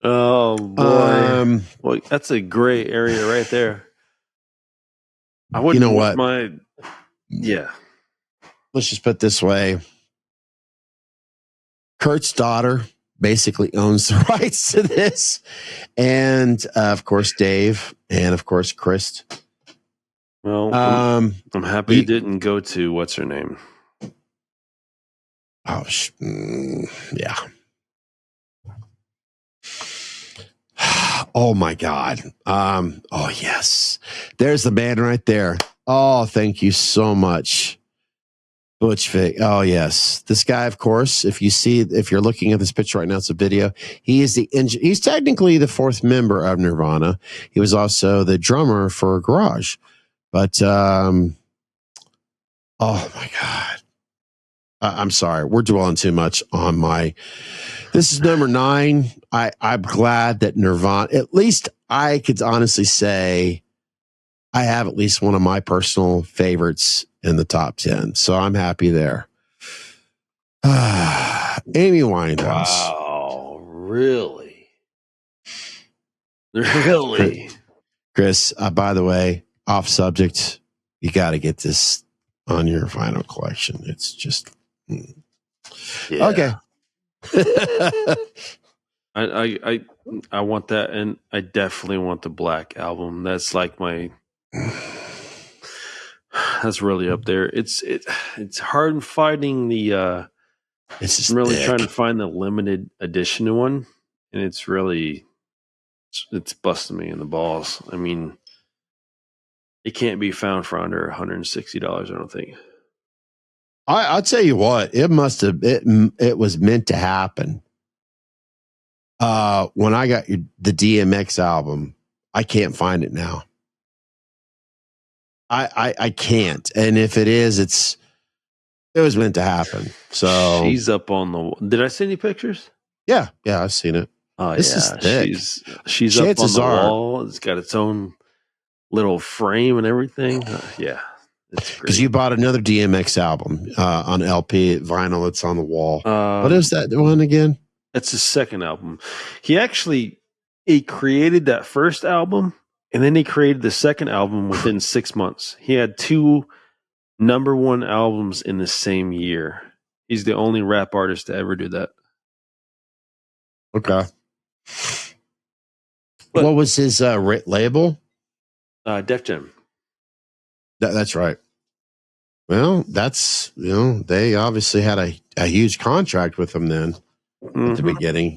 oh boy, well, that's a gray area right there. I wouldn't. You know what? Let's just put it this way: Kurt's daughter basically owns the rights to this, and of course Dave, and of course Chris. Well, I'm happy it didn't go to what's her name. Oh, yeah. Oh my God. Oh yes. There's the band right there. Oh, thank you so much. Butch Vig. Oh yes. This guy, of course, if you're looking at this picture right now, it's a video. He's technically the fourth member of Nirvana. He was also the drummer for Garage. But oh my God. I'm sorry. We're dwelling too much on this is number 9. I'm glad that Nirvana, at least I could honestly say I have at least one of my personal favorites in the top 10. So I'm happy there. Amy Winehouse. Wow. Really? Really? Chris, by the way, off subject, you got to get this on your vinyl collection. It's just... Yeah. Okay. I want that, and I definitely want the Black Album. That's like that's really up there. It's hard finding the it's I'm really thick. trying to find the limited edition one, and it's busting me in the balls. I mean, it can't be found for under $160, I don't think. I'll tell you what, it was meant to happen. When I got the DMX album, I can't find it now. I can't. And if it is, it was meant to happen. So she's up on the... Did I send you pictures? Yeah, I've seen it. Oh, this is thick. She's up on the wall. It's got its own little frame and everything. Yeah. Because you bought another DMX album on LP vinyl. It's on the wall. What is that one again? That's his second album. He created that first album, and then he created the second album within 6 months. He had 2 number 1 albums in the same year. He's the only rap artist to ever do that. Okay. What was his label? Def Jam. That's right. Well, they obviously had a huge contract with him then at the beginning,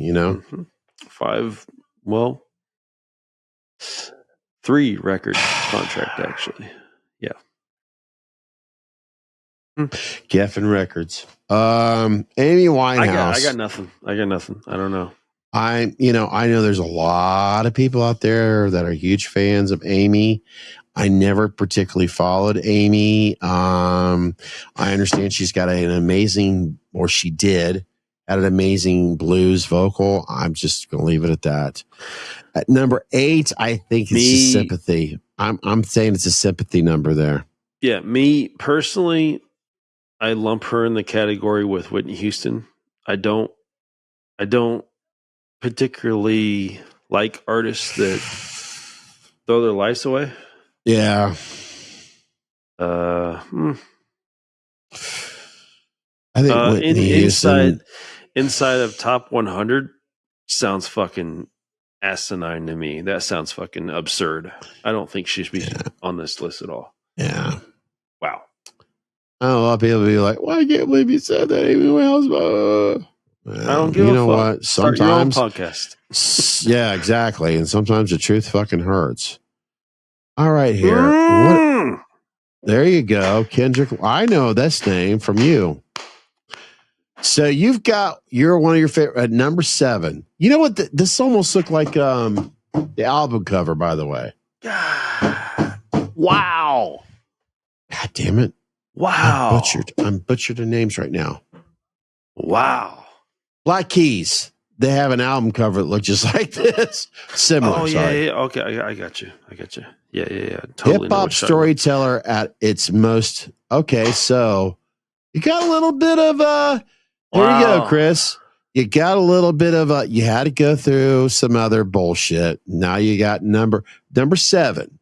3 record contract, actually. Yeah. Geffen Records. Amy Winehouse. I got nothing. I don't know. I know there's a lot of people out there that are huge fans of Amy. I never particularly followed Amy. I understand she's got she had an amazing blues vocal. I'm just going to leave it at that. At number 8, I think it's a sympathy. I'm saying it's a sympathy number there. Yeah, me personally, I lump her in the category with Whitney Houston. I don't particularly like artists that throw their lives away. Yeah. I think Whitney Houston inside of top 100 sounds fucking asinine to me. That sounds fucking absurd. I don't think she should be on this list at all. Yeah. Wow. I know a lot of people be like, "Well, I can't believe you said that, Amy Winehouse." I don't give a fuck. You know what? Start your own Sometimes, podcast. yeah, exactly. And sometimes the truth fucking hurts. All right, here. Mm. There you go, Kendrick. I know this name from you. So you're one of your favorite at number 7. You know what? This almost looked like the album cover, by the way. God. Wow. God damn it. Wow. I'm butchered the names right now. Wow. Black Keys. They have an album cover that looks just like this. Similar. Oh, yeah, sorry. yeah. Okay, I got you. Yeah. Totally. Hip hop storyteller at its most. Okay, so you got a little bit of Here you go, Chris. You got a little bit of you had to go through some other bullshit. Now you got number 7.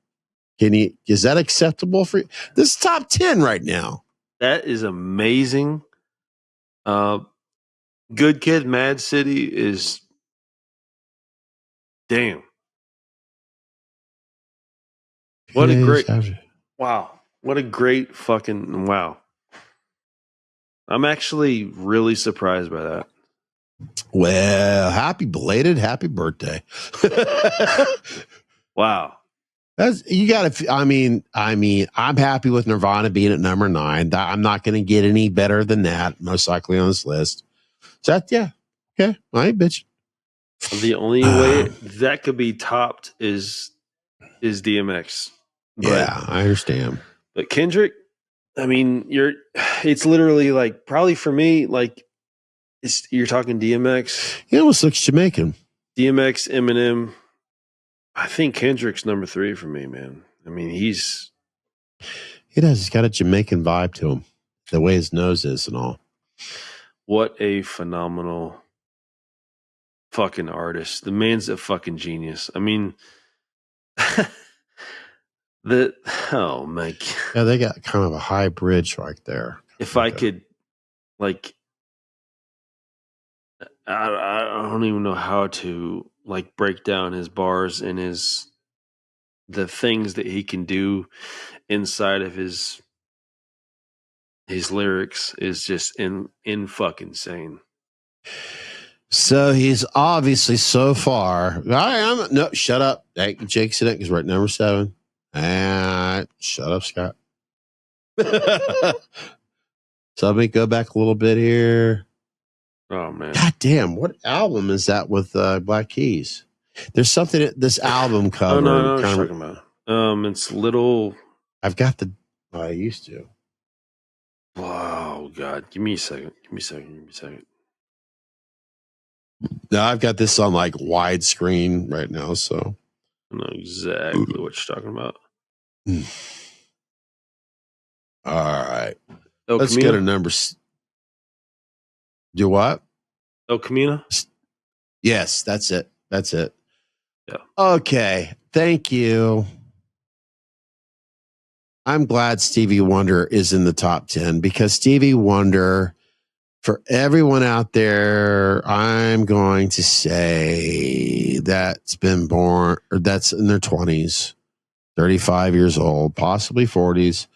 Is that acceptable for you? This is top 10 right now. That is amazing. Good Kid, Mad City is damn. What a great wow. What a great fucking wow. I'm actually really surprised by that. Well, happy birthday. Wow. You got to. I mean, I'm happy with Nirvana being at number 9. I'm not going to get any better than that, most likely on this list. So that, yeah, okay, I ain't bitch. The only way that could be topped is DMX. Yeah, I understand. But Kendrick, I mean, it's literally like probably for me, like you're talking DMX. He almost looks Jamaican. DMX, Eminem. I think Kendrick's number 3 for me, man. I mean, he does. He's got a Jamaican vibe to him, the way his nose is and all. What a phenomenal fucking artist. The man's a fucking genius. I mean, oh my God. Yeah, they got kind of a high bridge right there. If I could, like, I don't even know how to like break down his bars and the things that he can do inside of his lyrics is just in fucking insane. So he's obviously so far. No, shut up. Jake Sinek is right number 7. Shut up, Scott. So let me go back a little bit here. Oh man. God damn, what album is that with Black Keys? There's something this album cover. Oh no, I'm talking about. It's little. I've got I used to. Wow, God. Give me a second. No, I've got this on like widescreen right now, so I know exactly what you're talking about. All right. El Let's Camino? get a number. Do what? El Camino? Yes, that's it. Yeah. Okay. Thank you. I'm glad Stevie Wonder is in the top 10 because Stevie Wonder, for everyone out there, I'm going to say that's been born or that's in their 20s, 35 years old, possibly 40s.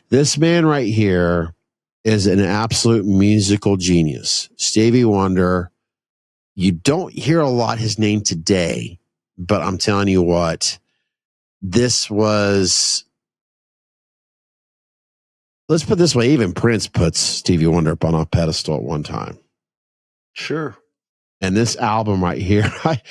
This man right here is an absolute musical genius. Stevie Wonder, you don't hear a lot his name today, but I'm telling you what, this was, let's put it this way, even Prince puts Stevie Wonder up on a pedestal at one time. Sure. And this album right here, I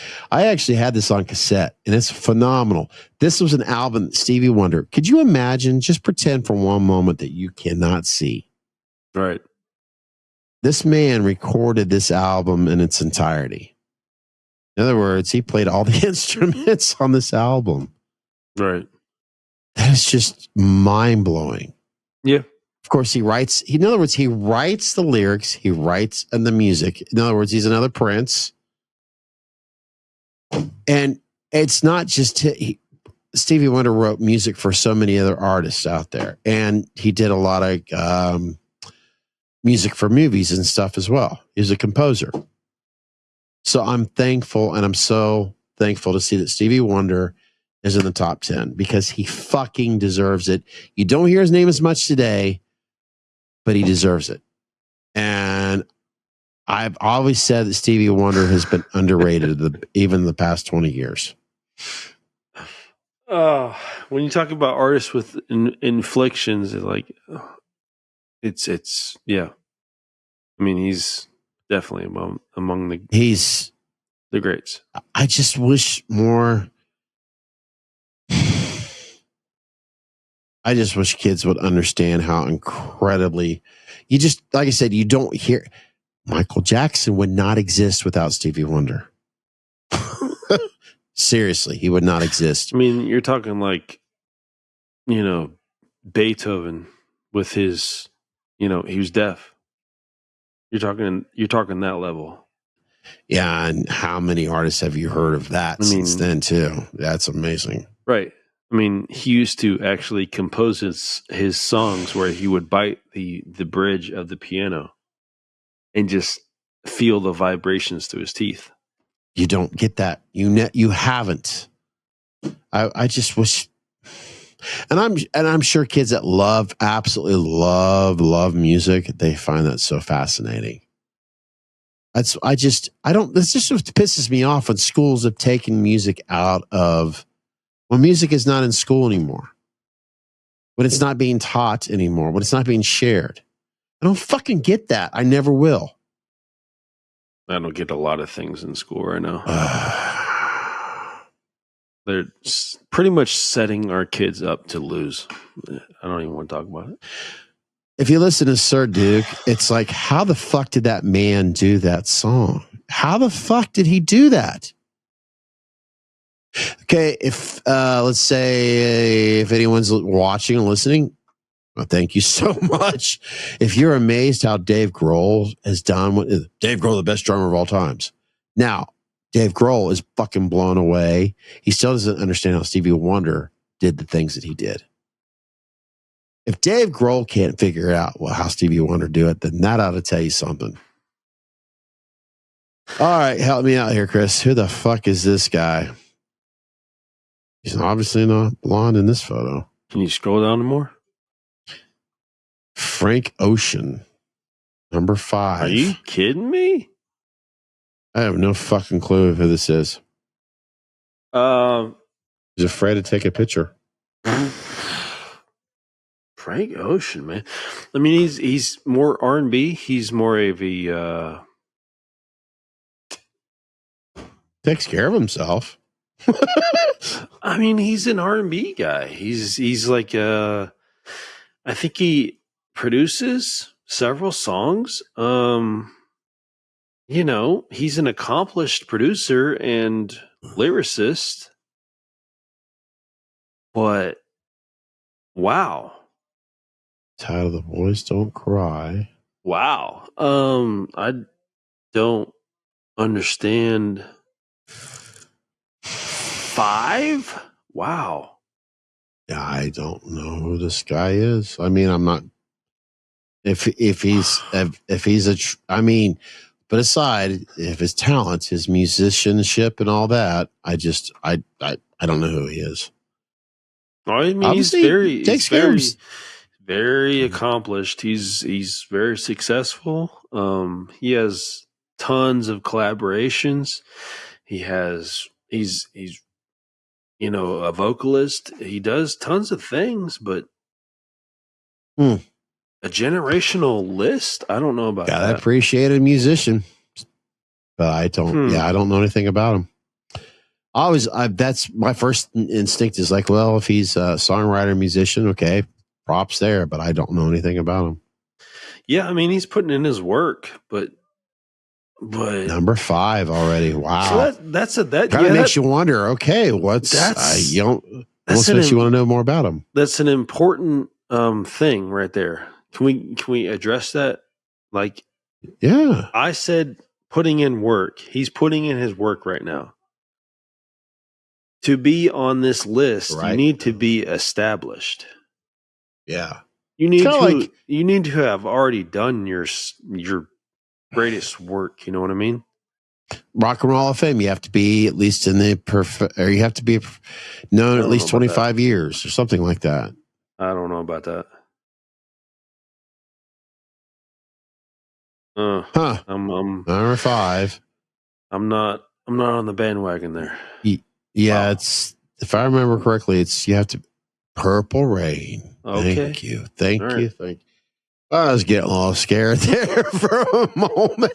actually had this on cassette, and it's phenomenal. This was an album that Stevie Wonder, could you imagine, just pretend for one moment that you cannot see. Right. This man recorded this album in its entirety. In other words, he played all the instruments on this album. Right. That is just mind-blowing. Yeah. Of course, he writes the lyrics, he writes and the music. In other words, he's another Prince. And it's not just Stevie Wonder wrote music for so many other artists out there. And he did a lot of music for movies and stuff as well. He's a composer. So I'm thankful, and I'm so thankful to see that Stevie Wonder is in the top 10 because he fucking deserves it. You don't hear his name as much today, but he deserves it. And I've always said that Stevie Wonder has been underrated even the past 20 years. When you talk about artists with inflictions, it's yeah. I mean, he's definitely among the greats. I just wish more. I just wish kids would understand how incredibly like I said, you don't hear Michael Jackson would not exist without Stevie Wonder. Seriously, he would not exist. I mean, you're talking like, Beethoven with his, he was deaf. You're talking that level. Yeah, and how many artists have you heard of that since then too? That's amazing. Right. I mean, he used to actually compose his songs where he would bite the bridge of the piano and just feel the vibrations through his teeth. You don't get that. You haven't. I just wish, and I'm sure kids that absolutely love music, they find that so fascinating. This just pisses me off when schools have taken music out of, when music is not in school anymore, when it's not being taught anymore, when it's not being shared. I don't fucking get that. I never will. I don't get a lot of things in school right now. They're pretty much setting our kids up to lose. I don't even want to talk about it. If you listen to Sir Duke, it's like, how the fuck did that man do that song? How the fuck did he do that? Okay, if let's say if anyone's watching and listening, well, thank you so much. If you're amazed how Dave Grohl has done, Dave Grohl, the best drummer of all times. Now, Dave Grohl is fucking blown away. He still doesn't understand how Stevie Wonder did the things that he did. If Dave Grohl can't figure out how Stevie Wonder do it, then that ought to tell you something. All right, help me out here, Chris. Who the fuck is this guy? He's obviously not blonde in this photo. Can you scroll down more? Frank Ocean, number 5. Are you kidding me? I have no fucking clue who this is. He's afraid to take a picture. Frank Ocean, man. I mean, he's more R&B. He's more of a takes care of himself. I mean, he's an R&B guy. He's like I think he produces several songs. He's an accomplished producer and lyricist. But wow. Title The Boys Don't Cry. Wow. I don't understand. 5? Wow. Yeah, I don't know who this guy is. I mean, I'm not. If he's I mean, but aside, if his talent, his musicianship, and all that, I don't know who he is. I mean, obviously, he's very accomplished. He's very successful. He has tons of collaborations. He's a vocalist. He does tons of things, but a generational list, I don't know about that. I appreciate a musician, but I don't. Yeah, I don't know anything about him. That's my first instinct is like, well, if he's a songwriter, musician, okay, props there, but I don't know anything about him. Yeah, I mean, he's putting in his work, but number 5 already. Wow, so that kind of makes you wonder. Okay, makes you want to know more about him. That's an important thing right there. Can we address that? Like, yeah, I said putting in work. He's putting in his work right now. To be on this list, right, you need to be established. Yeah, you need to have already done your greatest work. You know what I mean? Rock and Roll Hall of Fame. You have to be at least in the or you have to be known at least 25 years or something like that. I don't know about that. Huh. Number 5. I'm not on the bandwagon there. Yeah, Wow. it's, if I remember correctly, you have to Purple Rain. Okay. Thank you. I was getting a little scared there for a moment.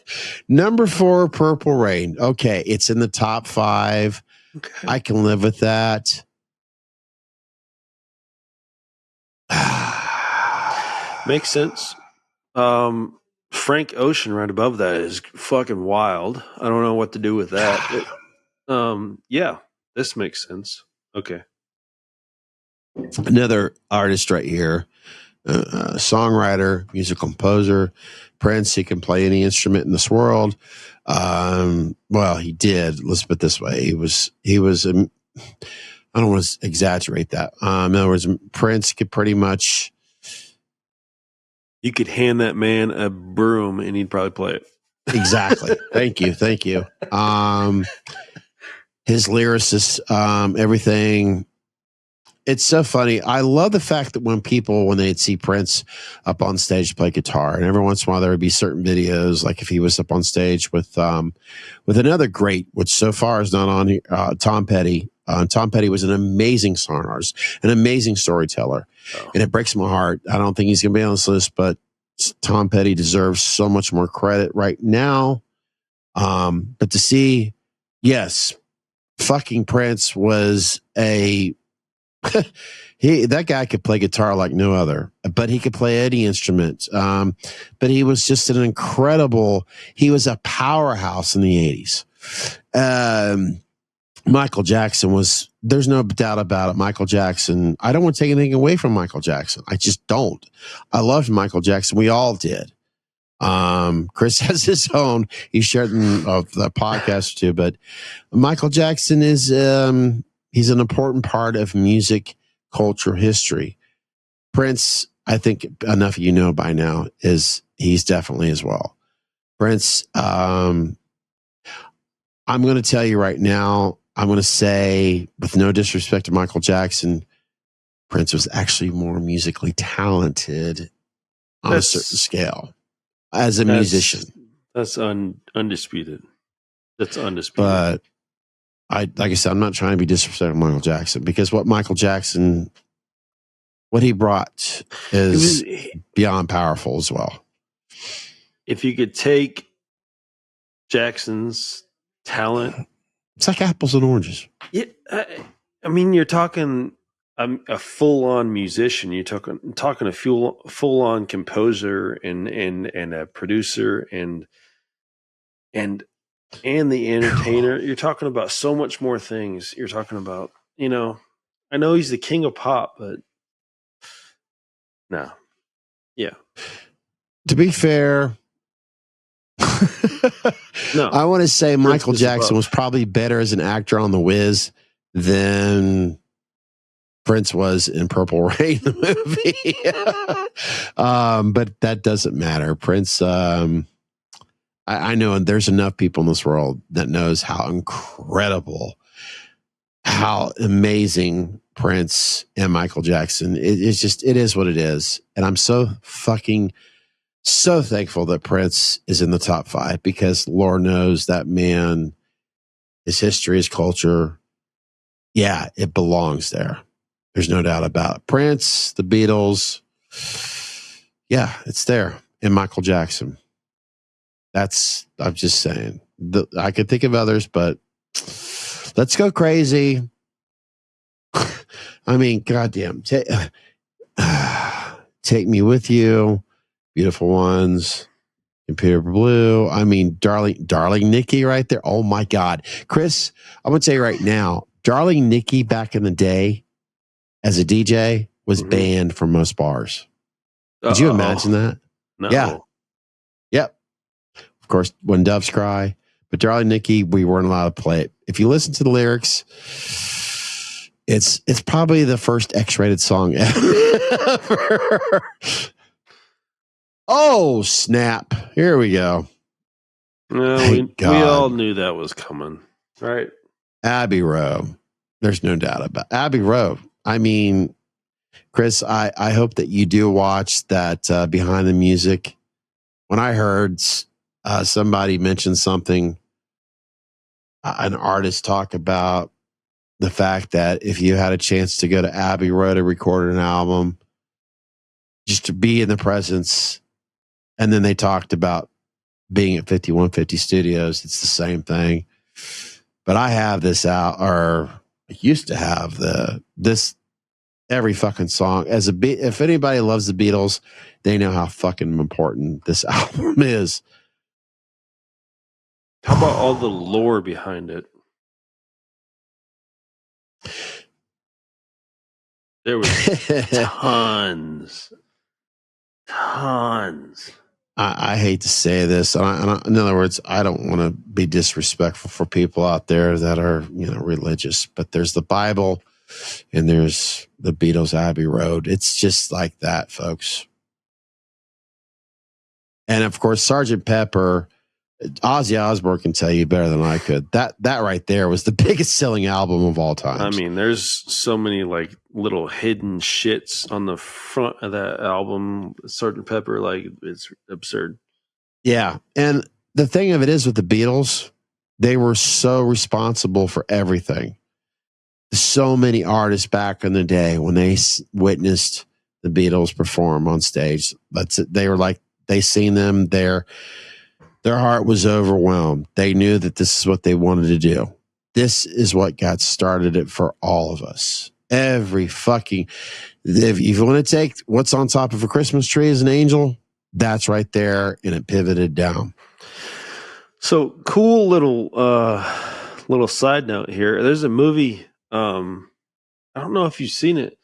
Number 4, Purple Rain. Okay, it's in the top 5. Okay. I can live with that. Makes sense. Frank Ocean right above that is fucking wild. I don't know what to do with that. Yeah, this makes sense. Okay. Another artist right here, songwriter, music composer, Prince. He can play any instrument in this world. Well, he did. Let's put it this way: he was. I don't want to exaggerate that. In other words, Prince could pretty much. You could hand that man a broom and he'd probably play it. Exactly. Thank you. His lyricist, everything. It's so funny. I love the fact that when they'd see Prince up on stage play guitar, and every once in a while there would be certain videos, like if he was up on stage with another great, which so far is not on here, Tom Petty. Tom Petty was an amazing song artist, an amazing storyteller, and it breaks my heart. I don't think he's going to be on this list, but Tom Petty deserves so much more credit right now. But to see, yes, fucking Prince was a that guy could play guitar like no other, but he could play any instrument. But he was just he was a powerhouse in the 80s. Michael Jackson there's no doubt about it. Michael Jackson, I don't want to take anything away from Michael Jackson. I just don't. I loved Michael Jackson. We all did. Chris has his own, he shared of the podcast too, but Michael Jackson is, he's an important part of music culture history. Prince, I think enough of you know by now, he's definitely as well. Prince, I'm going to tell you right now, I'm going to say, with no disrespect to Michael Jackson, Prince was actually more musically talented on a certain scale as a musician. That's undisputed. That's undisputed. But like I said, I'm not trying to be disrespectful to Michael Jackson, because what he brought is beyond powerful as well. If you could take Jackson's talent, it's like apples and oranges. Yeah, I mean, you're talking a full-on musician. You're talking a full-on composer and a producer and the entertainer. You're talking about so much more things. You're talking about, I know he's the king of pop, but no. Yeah. To be fair, no. I want to say Michael Jackson was probably better as an actor on The Wiz than Prince was in Purple Rain, the movie. But that doesn't matter. Prince, I know there's enough people in this world that knows how incredible, how amazing Prince and Michael Jackson. It is what it is. And I'm so thankful that Prince is in the top 5, because Lord knows that man, his history, his culture, yeah, it belongs there. There's no doubt about it. Prince, the Beatles, yeah, it's there. And Michael Jackson. I'm just saying. I could think of others, but let's go crazy. I mean, goddamn. Take Me With You. Beautiful Ones, Computer Blue. I mean, Darling Nikki right there. Oh my God. Chris, I'm going to tell you right now, Darling Nikki back in the day as a DJ was banned from most bars. Could you imagine that? No. Yeah. Yep. Of course, When Doves Cry. But Darling Nikki, we weren't allowed to play it. If you listen to the lyrics, it's probably the first X-rated song ever. Oh, snap. Here we go. No, we all knew that was coming, right? Abbey Road. There's no doubt about Abbey Road. I mean, Chris, I hope that you do watch that Behind the Music. When I heard somebody mentioned something, an artist talk about the fact that if you had a chance to go to Abbey Road and record an album, just to be in the presence, and then they talked about being at 5150 Studios. It's the same thing. But I have this out, or I used to have this every fucking song. If anybody loves the Beatles, they know how fucking important this album is. How about all the lore behind it? There was tons. I hate to say this. In other words, I don't want to be disrespectful for people out there that are, religious, but there's the Bible and there's the Beatles Abbey Road. It's just like that, folks. And of course, Sgt. Pepper, Ozzy Osbourne can tell you better than I could. That right there was the biggest selling album of all time. I mean, there's so many like little hidden shits on the front of that album, Sgt. Pepper. Like, it's absurd. Yeah, and the thing of it is with the Beatles, they were so responsible for everything. So many artists back in the day, when they witnessed the Beatles perform on stage, they were like, they seen them there. Their heart was overwhelmed. They knew that this is what they wanted to do. This is what got started it for all of us. If you want to take what's on top of a Christmas tree as an angel, that's right there, and it pivoted down. So cool little side note here. There's a movie. I don't know if you've seen it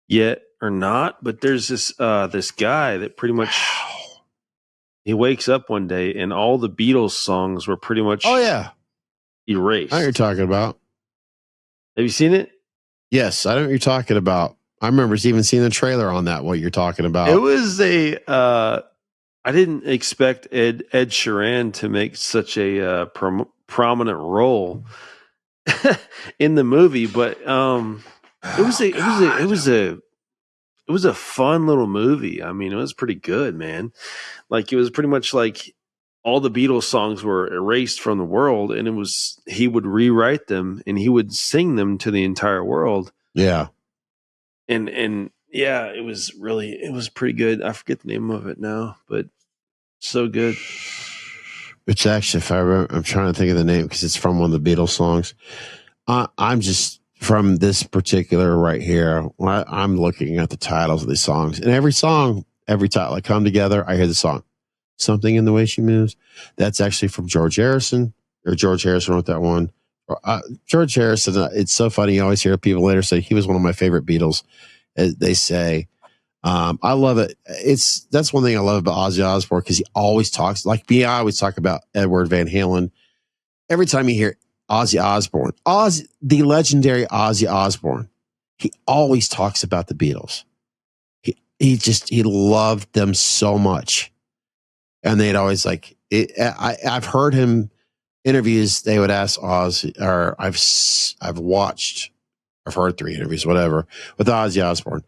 yet or not, but there's this guy that pretty much. Wow. He wakes up one day and all the Beatles songs were pretty much erased. I know what you're talking about. Have you seen it? Yes, I know what you're talking about. I remember even seeing the trailer on that, what you're talking about. It was I didn't expect Ed Sheeran to make such a prominent role in the movie, but it was a fun little movie. I mean, it was pretty good, man. Like, it was pretty much like all the Beatles songs were erased from the world, and he would rewrite them and he would sing them to the entire world. Yeah. And yeah, it was pretty good. I forget the name of it now, but so good. Which actually, if I remember, I'm trying to think of the name because it's from one of the Beatles songs. I'm just from this particular right here. I'm looking at the titles of these songs, and every title I come together, I hear the song. Something in the way she moves. That's actually from George Harrison, or George Harrison wrote that one. George Harrison, it's so funny. You always hear people later say he was one of my favorite Beatles. They say, I love it. That's one thing I love about Ozzy Osbourne, because he always talks like me. I always talk about Edward Van Halen. Every time you hear Ozzy Osbourne, the legendary Ozzy Osbourne, he always talks about the Beatles. He loved them so much, and they'd always like it. I've heard him interviews. They would ask Ozzy, or I've heard 3 interviews, whatever, with Ozzy Osbourne.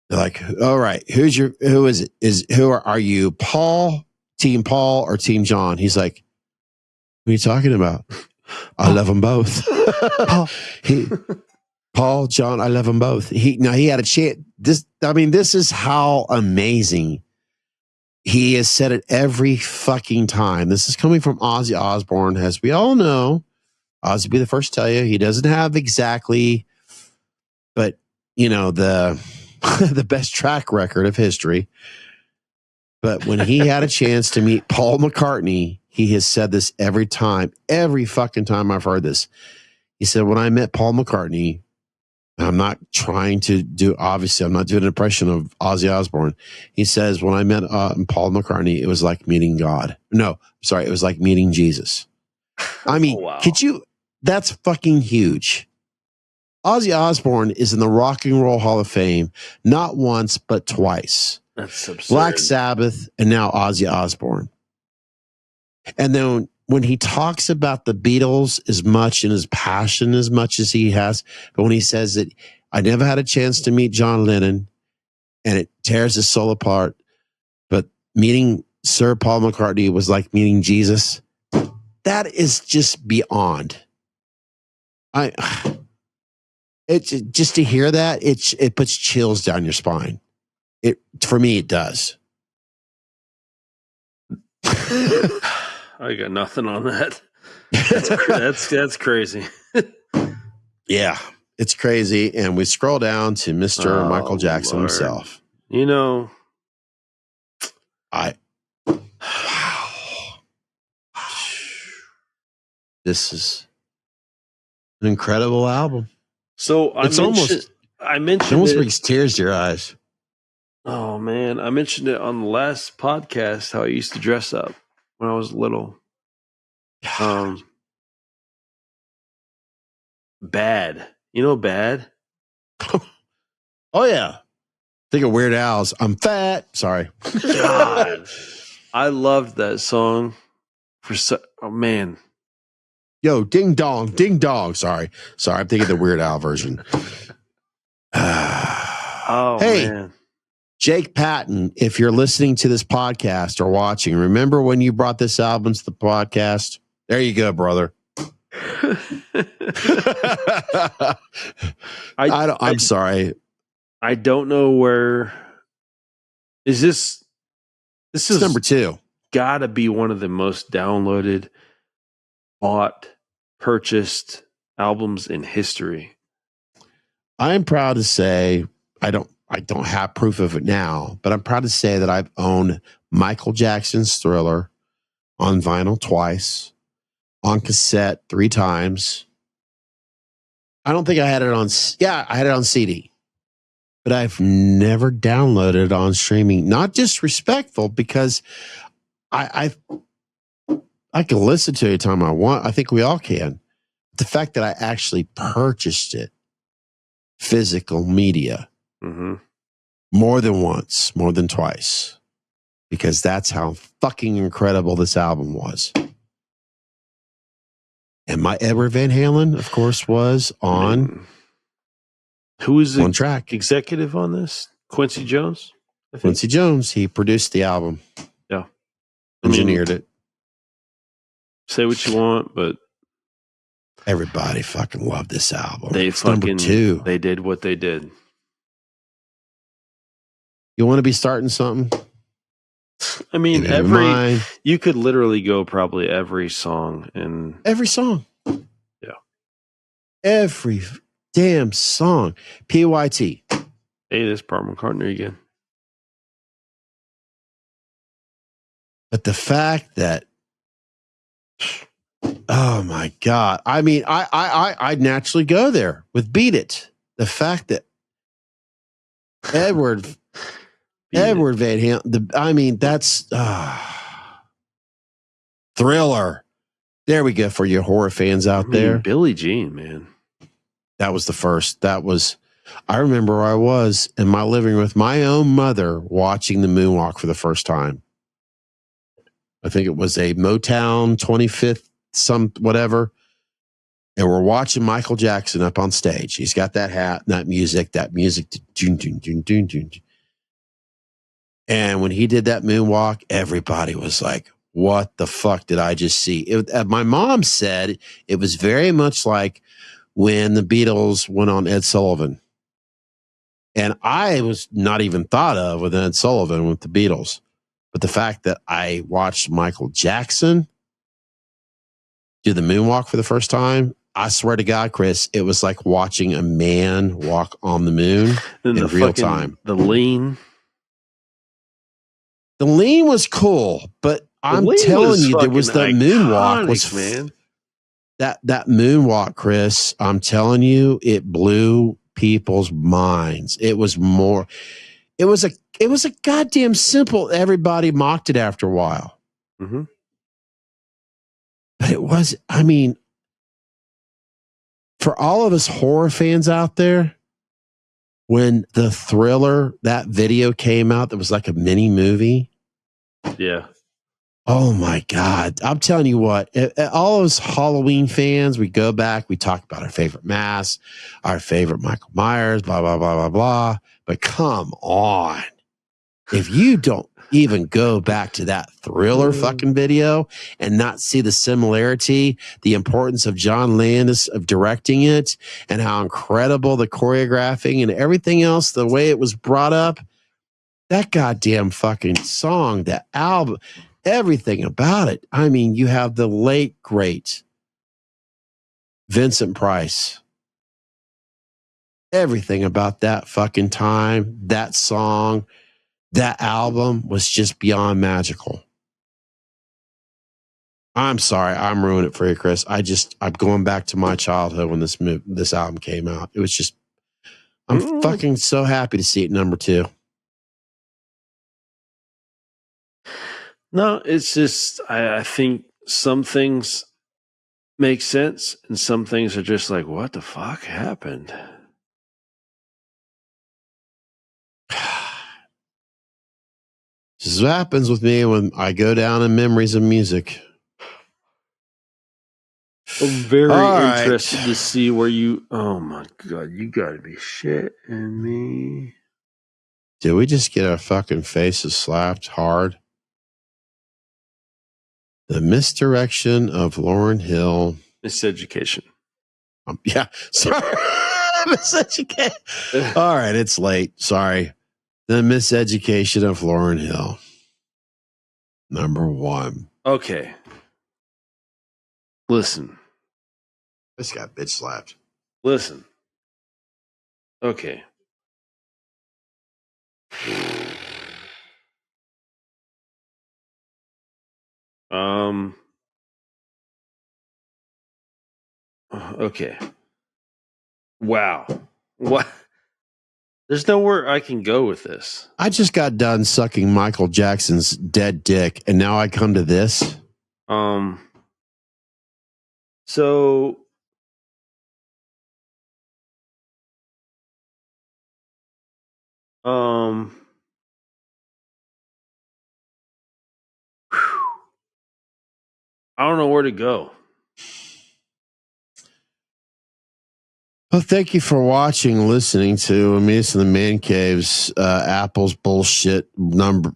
They're like, all right, who are you, Team Paul or Team John? He's like, what are you talking about? I love them both. Paul, John, I love them both. He had a chance. This is how amazing. He has said it every fucking time. This is coming from Ozzy Osbourne, as we all know. Ozzy will be the first to tell you he doesn't have exactly, but the the best track record of history. But when he had a chance to meet Paul McCartney, he has said this every fucking time I've heard this. He said, when I met Paul McCartney, I'm not trying to obviously, I'm not doing an impression of Ozzy Osbourne. He says, when I met Paul McCartney, it was like meeting God. No, sorry, it was like meeting Jesus. I mean, wow. That's fucking huge. Ozzy Osbourne is in the Rock and Roll Hall of Fame, not once, but twice. That's absurd. Black Sabbath, and now Ozzy Osbourne. And then when he talks about the Beatles as much and his passion as much as he has, but when he says that I never had a chance to meet John Lennon and it tears his soul apart, but meeting Sir Paul McCartney was like meeting Jesus. That is just beyond. It's just to hear that, it puts chills down your spine. For me, it does. I got nothing on that. That's crazy. Yeah, it's crazy. And we scroll down to Mr. Michael Jackson himself. You know, wow. This is an incredible album. So I mentioned it almost brings tears to your eyes. Oh man, I mentioned it on the last podcast how I used to dress up when I was little. Bad. You know Bad? Oh yeah. Think of Weird Al's I'm Fat. Sorry. God. I loved that song oh man. Yo, ding dong, ding dong. Sorry, I'm thinking the Weird Al version. Oh, hey, man. Jake Patton, if you're listening to this podcast or watching, remember when you brought this album to the podcast? There you go, brother. I'm sorry. I don't know where. This is number 2. Gotta be one of the most downloaded, bought, purchased albums in history. I'm proud to say I don't have proof of it now, but I'm proud to say that I've owned Michael Jackson's Thriller on vinyl twice, on cassette 3 times. I don't think I had it on. Yeah, I had it on CD, but I've never downloaded it on streaming. Not disrespectful, because I can listen to it anytime I want. I think we all can. The fact that I actually purchased it, physical media, more than once, more than twice, because that's how fucking incredible this album was. And my Edward Van Halen, of course, was on. Who was the track executive on this? Quincy Jones? Quincy Jones. He produced the album. Yeah. Engineered it. Say what you want, but everybody fucking loved this album. It's number 2. They did what they did. You want to be starting something? I mean, you could literally go probably every song. Yeah. Every damn song. PYT. Hey, this Paul McCartney again. But the fact that, oh my God. I mean, I'd naturally go there with Beat It. The fact that Edward Van Halen, that's Thriller. There we go for you horror fans out there. Billie Jean, man. That was the first. I remember where I was in my living room with my own mother watching the moonwalk for the first time. I think it was a Motown 25th, whatever. And we're watching Michael Jackson up on stage. He's got that hat, that music. And when he did that moonwalk, everybody was like, what the fuck did I just see? My mom said it was very much like when the Beatles went on Ed Sullivan. And I was not even thought of with Ed Sullivan with the Beatles. But the fact that I watched Michael Jackson do the moonwalk for the first time, I swear to God, Chris, it was like watching a man walk on the moon in real time. The lean. The lean was cool, but I'm telling you, there was the moonwalk was man. That moonwalk, Chris. I'm telling you, it blew people's minds. It was a goddamn simple. Everybody mocked it after a while, but it was. I mean, for all of us horror fans out there, when the Thriller, that video came out, that was like a mini movie. Yeah. Oh my God. I'm telling you what, all those Halloween fans, we go back, we talk about our favorite masks, our favorite Michael Myers, blah, blah, blah, blah, blah. But come on. If you don't, even go back to that Thriller fucking video and not see the similarity, the importance of John Landis of directing it, and how incredible the choreographing and everything else, the way it was brought up. That goddamn fucking song, that album, everything about it. I mean, you have the late, great Vincent Price. Everything about that fucking time, that song, that album was just beyond magical. I'm sorry, I'm ruining it for you, Chris. I'm going back to my childhood when this album came out. It was just, I'm fucking so happy to see it number 2. No, it's just, I think some things make sense and some things are just like, what the fuck happened? This is what happens with me when I go down in memories of music. I'm very interested to see where you, oh my God, you gotta be shitting me. Did we just get our fucking faces slapped hard? The misdirection of Lauryn Hill. Miseducation. Yeah, sorry. Miseducation. All right, it's late. Sorry. The miseducation of Lauryn Hill. Number 1. Okay. Listen. This got bitch slapped. Listen. Okay. Okay. Wow. What? There's nowhere I can go with this. I just got done sucking Michael Jackson's dead dick, and now I come to this. So I don't know where to go. Well, thank you for watching, listening to Amis in the Man Cave's Apple's bullshit number,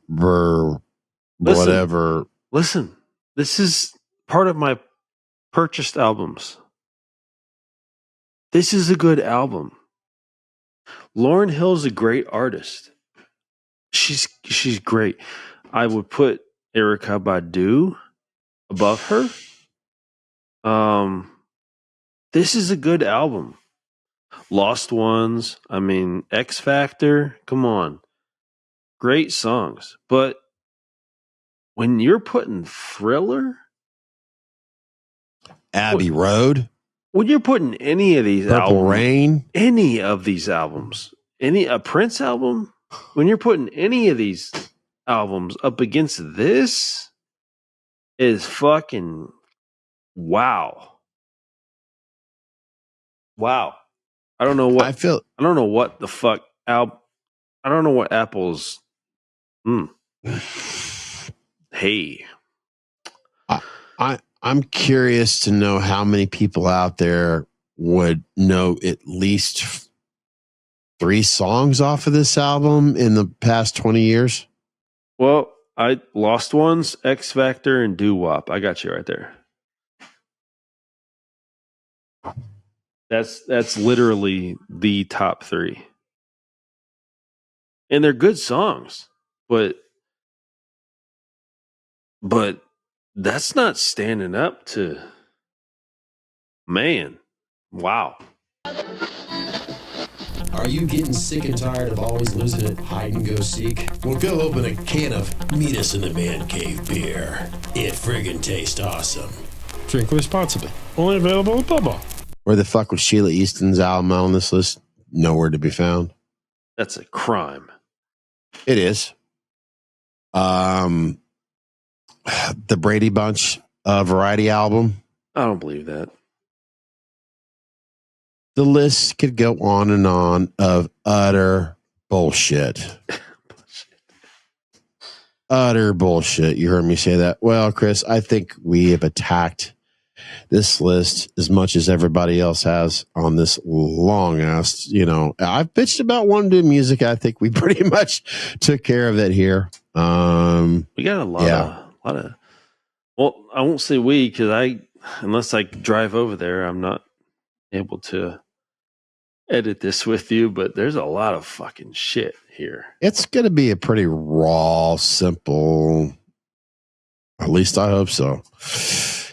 whatever. Listen, this is part of my purchased albums. This is a good album. Lauryn Hill's a great artist. She's great. I would put Erykah Badu above her. This is a good album. Lost Ones, I mean, X Factor, come on. Great songs. But when you're putting Thriller, Abbey Road, when you're putting any of these Purple Rain, any of these albums, a Prince album, when you're putting any of these albums up against this, is fucking wow. Wow. I don't know what I don't know what the fuck I don't know what Apple's Hey. I'm curious to know how many people out there would know at least 3 songs off of this album in the past 20 years. Well, I Lost Ones, X Factor, and Doo Wop. I got you right there. That's literally the top 3. And they're good songs, but that's not standing up to, man. Wow. Are you getting sick and tired of always losing at hide and go seek? Well, go open a can of Meet Us in the Man Cave beer. It friggin' tastes awesome. Drink responsibly. Only available at Bubba. Where the fuck was Sheila Easton's album on this list? Nowhere to be found. That's a crime. It is. The Brady Bunch variety album. I don't believe that. The list could go on and on of utter bullshit. Utter bullshit. You heard me say that. Well, Chris, I think we have attacked this list as much as everybody else has on this long ass, I've bitched about wanting to do music. I think we pretty much took care of that here. We got a lot of, well, I won't say we, because unless I drive over there, I'm not able to edit this with you, but there's a lot of fucking shit here. It's going to be a pretty raw, simple, at least I hope so.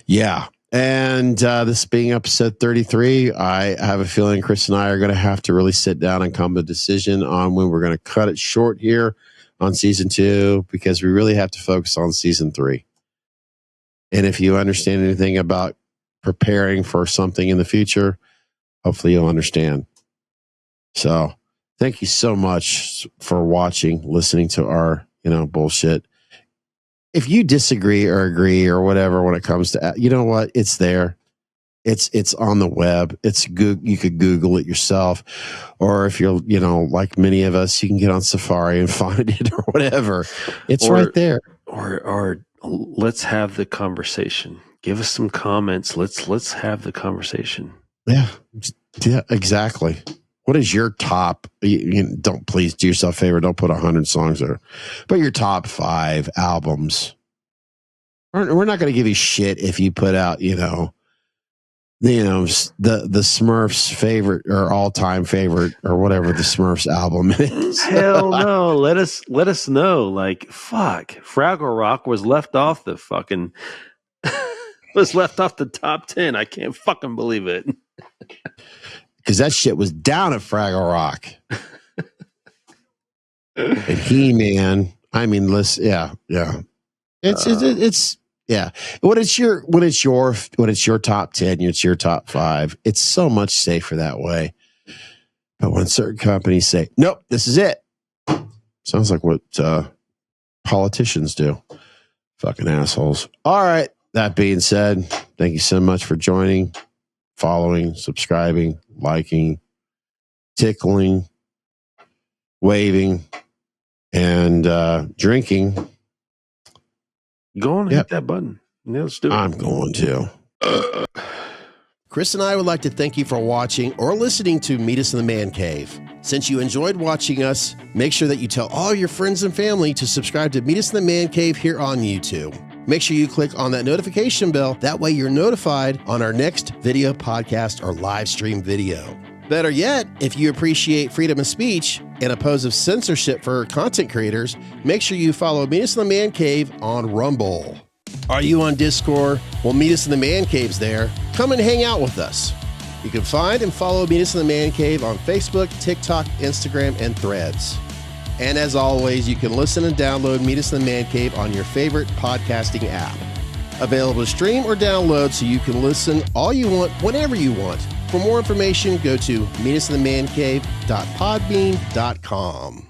Yeah. And this being episode 33, I have a feeling Chris and I are going to have to really sit down and come to a decision on when we're going to cut it short here on season 2, because we really have to focus on season 3. And if you understand anything about preparing for something in the future, hopefully you'll understand. So thank you so much for watching, listening to our, bullshit. If you disagree or agree or whatever when it comes to, you know what? It's there. It's on the web. You could Google it yourself. Or if you're, like many of us, you can get on Safari and find it or whatever. It's right there. Or let's have the conversation. Give us some comments. Let's have the conversation. Yeah, exactly. What is your top? Don't, please do yourself a favor. Don't put 100 songs there, but your top 5 albums. We're not going to give you shit if you put out, the Smurfs' favorite or all-time favorite or whatever the Smurfs album is. Hell no. Let us know. Like, fuck. Fraggle Rock was left off the fucking was left off the top 10. I can't fucking believe it. Because that shit was down at Fraggle Rock. And He-Man. I mean, yeah. It's yeah. When it's your top 10, it's your top 5. It's so much safer that way. But when certain companies say, "Nope, this is it," sounds like what politicians do. Fucking assholes. All right. That being said, thank you so much for joining, following, subscribing, liking, tickling, waving, and drinking. Go on and hit that button. Yeah, let's do it. I'm going to. Chris and I would like to thank you for watching or listening to Meet Us in the Man Cave. Since you enjoyed watching us, make sure that you tell all your friends and family to subscribe to Meet Us in the Man Cave here on YouTube. Make sure you click on that notification bell. That way you're notified on our next video podcast or live stream video. Better yet, if you appreciate freedom of speech and oppose censorship for content creators, make sure you follow Meet Us in the Man Cave on Rumble. Are you on Discord? Well, Meet Us in the Man Cave's there. Come and hang out with us. You can find and follow Meet Us in the Man Cave on Facebook, TikTok, Instagram, and Threads. And as always, you can listen and download Meet Us in the Man Cave on your favorite podcasting app. Available to stream or download so you can listen all you want, whenever you want. For more information, go to meetusinthemancave.podbean.com.